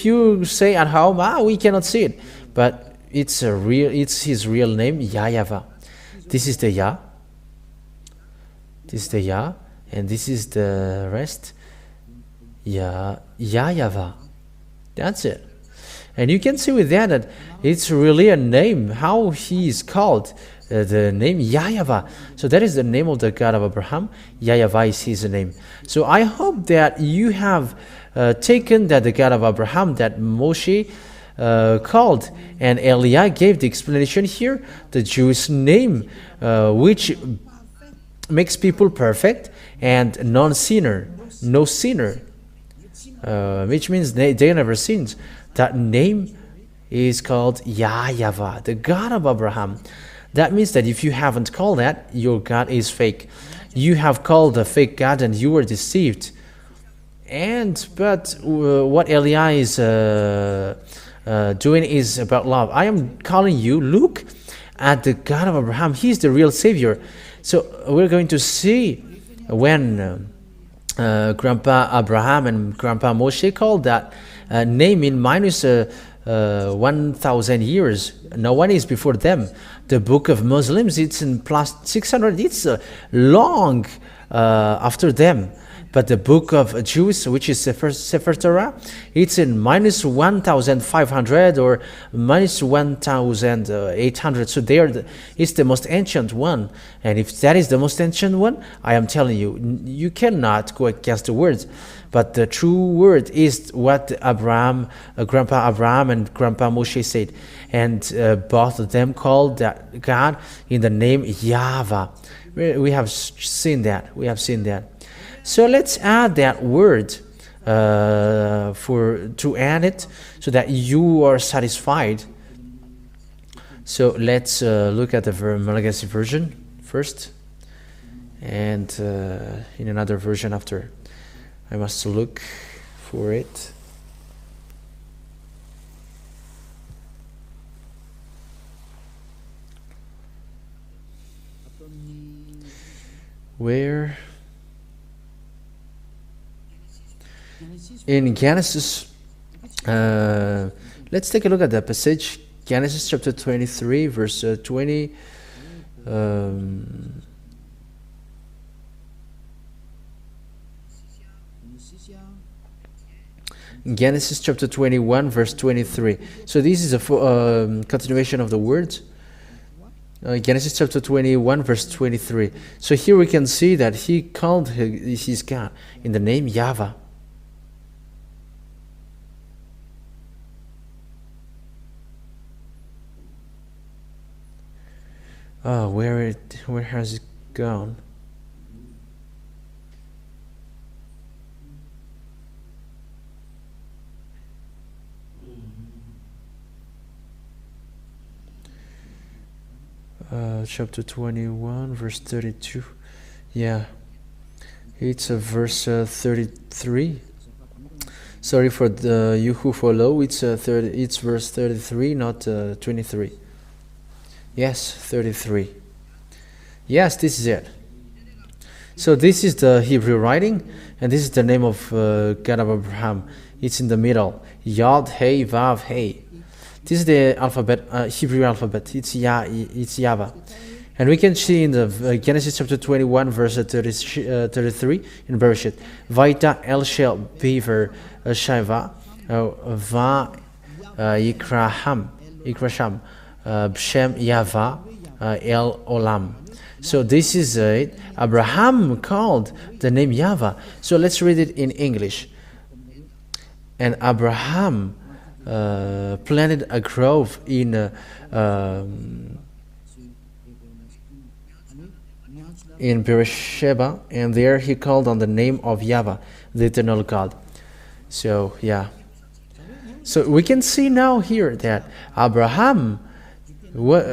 you say at home, we cannot see it, but it's his real name, Yahvah. This is the Yah. This is the Yah, and this is the rest. Yahvah. That's it. And you can see with that it's really a name, how he is called, the name Yahvah. So that is the name of the God of Abraham. Yahvah is his name. So I hope that you have taken that the God of Abraham that Moshe called, and Eliah gave the explanation here, the Jewish name, which makes people perfect and non-sinner, no sinner, which means they never sinned. That name is called Yahvah, the God of Abraham. That means that if you haven't called that, your God is fake. You have called a fake God and you were deceived. But what Eliah is doing is about love. I am calling you, look at the God of Abraham. He's the real Savior. So we're going to see when Grandpa Abraham and Grandpa Moshe called that name in minus 1,000 years. No one is before them. The book of Muslims, it's in plus 600. It's long after them. But the book of Jews, which is Sefer Torah, it's in minus 1,500 or minus 1,800. So it's the most ancient one. And if that is the most ancient one, I am telling you, you cannot go against the words. But the true word is what Grandpa Abraham and Grandpa Moshe said. And both of them called that God in the name Yahvah. We have seen that. We have seen that. So let's add that word to add it so that you are satisfied. So let's look at the Malagasy version first, and in another version after. I must look for it. Where? In Genesis, let's take a look at the passage. Genesis chapter 23, verse 20. Genesis chapter 21, verse 23. So this is a continuation of the words. Genesis chapter 21, verse 23. So here we can see that he called his God in the name Yahvah. Where has it gone? Chapter 21, verse 32. Yeah, it's verse 33. Sorry for you who follow. It's verse 33, not 23. Yes, 33. Yes, this is it. So this is the Hebrew writing, and this is the name of God of Abraham. It's in the middle. Yod, Hey, Vav, Hey. This is the alphabet, Hebrew alphabet. It's Yahvah. And we can see in the Genesis chapter 21, verse 33 in Bereshit. Vaita El Shel Beaver Shaiva Va Yikrasham B'Shem Yahvah El Olam. So this is it. Abraham called the name Yahvah. So let's read it in English. And Abraham planted a grove in Beersheba, and there he called on the name of Yahvah, the eternal God. So yeah. So we can see now here that Abraham what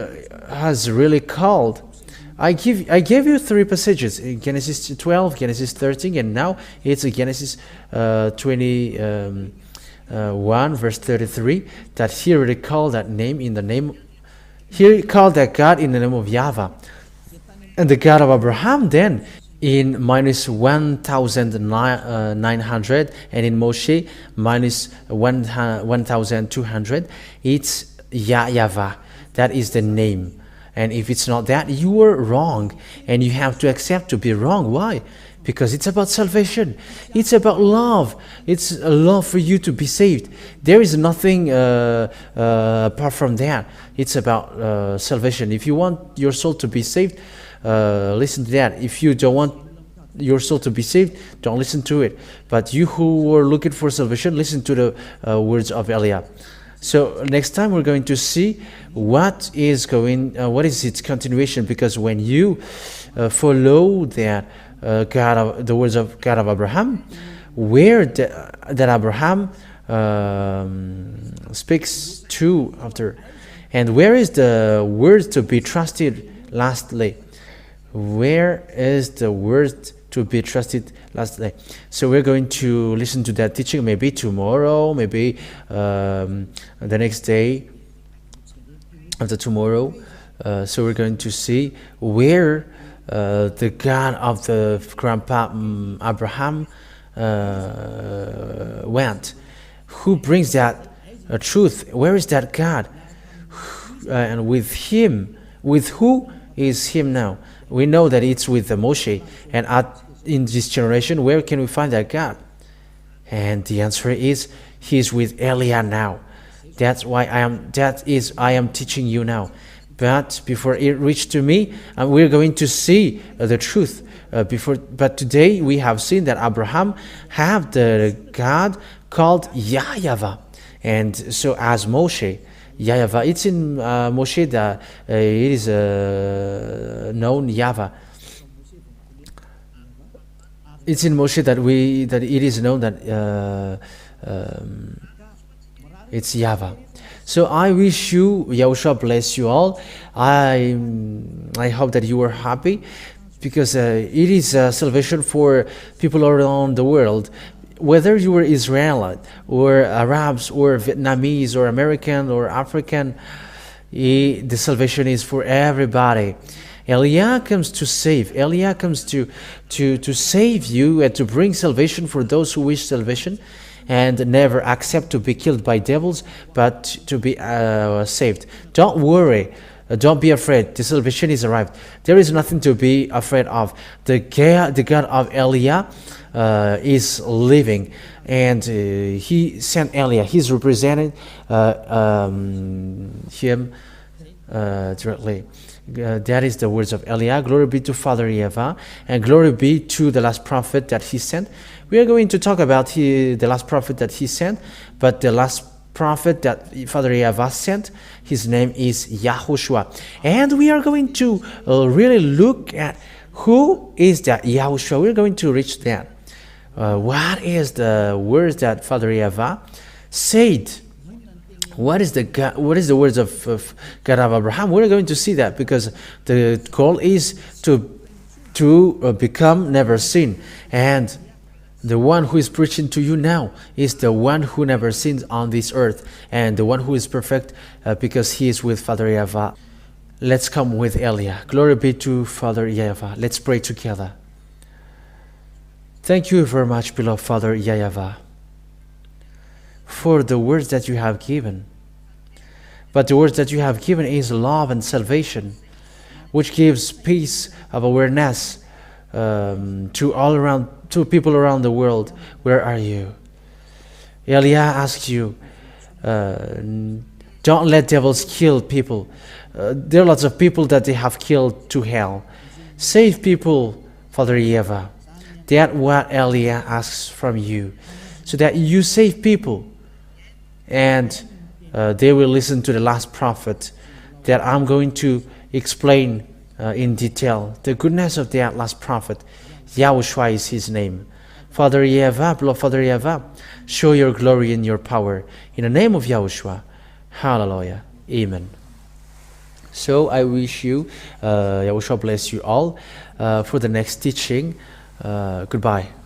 has really called. I gave you three passages: Genesis 12, Genesis 13, and now it's Genesis 21 verse 33. That he really called that name in the name. He called that God in the name of Yahvah, and the God of Abraham. Then in minus 1,900, and in Moshe minus 1,200, it's Yahvah. That is the name. And if it's not that, you are wrong, and you have to accept to be wrong. Why? Because it's about salvation. It's about love. It's a love for you to be saved. There is nothing apart from that. It's about salvation. If you want your soul to be saved, listen to that. If you don't want your soul to be saved, don't listen to it. But you who are looking for salvation, listen to the words of Eliah. So next time we're going to see what is its continuation, because when you follow that the words of God of Abraham, where that Abraham speaks to after, and where is the word to be trusted lastly? Where is the word to be trusted lastly? So we're going to listen to that teaching maybe tomorrow, maybe the next day after tomorrow. So we're going to see where the God of the grandpa Abraham went. Who brings that truth? Where is that God? And with him, with who is him now? We know that it's with Moshe. And in this generation, where can we find that God? And the answer is, he is with Eliah now. That's why I am teaching you now. But before it reached to me, we're going to see the truth. But today we have seen that Abraham have the God called Yahvah, and so as Moshe, Yahvah. It's in Moshe that it is known Yahvah. It's in Moshe that it is known that it's Yahvah. So I wish you, Yahushua bless you all. I hope that you are happy, because it is salvation for people around the world. Whether you were Israelite or Arabs or Vietnamese or American or African, the salvation is for everybody. Eliah comes to save. Eliah comes to save you and to bring salvation for those who wish salvation and never accept to be killed by devils, but to be saved. Don't worry. Don't be afraid. The salvation is arrived. There is nothing to be afraid of. The God of Eliah is living, and he sent Eliah. He's representing him directly. That is the words of Eliah. Glory be to Father Yahvah, and glory be to the last prophet that he sent. We are going to talk about the last prophet that he sent, but the last prophet that Father Yahvah sent, his name is YAHOSHUAH. And we are going to really look at who is that YAHOSHUAH. We're going to reach that. What is the words that Father Yahvah said? What is the words of God of Abraham? We're going to see that, because the goal is to become never sin. And the one who is preaching to you now is the one who never sinned on this earth, and the one who is perfect because he is with Father Yahvah. Let's come with Eliah. Glory be to Father Yahvah. Let's pray together. Thank you very much, beloved Father Yahvah, for the words that you have given. But the words that you have given is love and salvation, which gives peace of awareness to people around the world. Where are you? Eliah asks you, don't let devils kill people. There are lots of people that they have killed to hell. Save people, Father Yahvah. That's what Eliah asks from you, so that you save people, and they will listen to the last prophet that I'm going to explain in detail. The goodness of that last prophet, YAHOSHUAH is his name. Father Yahvah, beloved Father Yahvah, show your glory and your power. In the name of YAHOSHUAH. Hallelujah. Amen. So I wish you, Yahushua bless you all for the next teaching. Goodbye.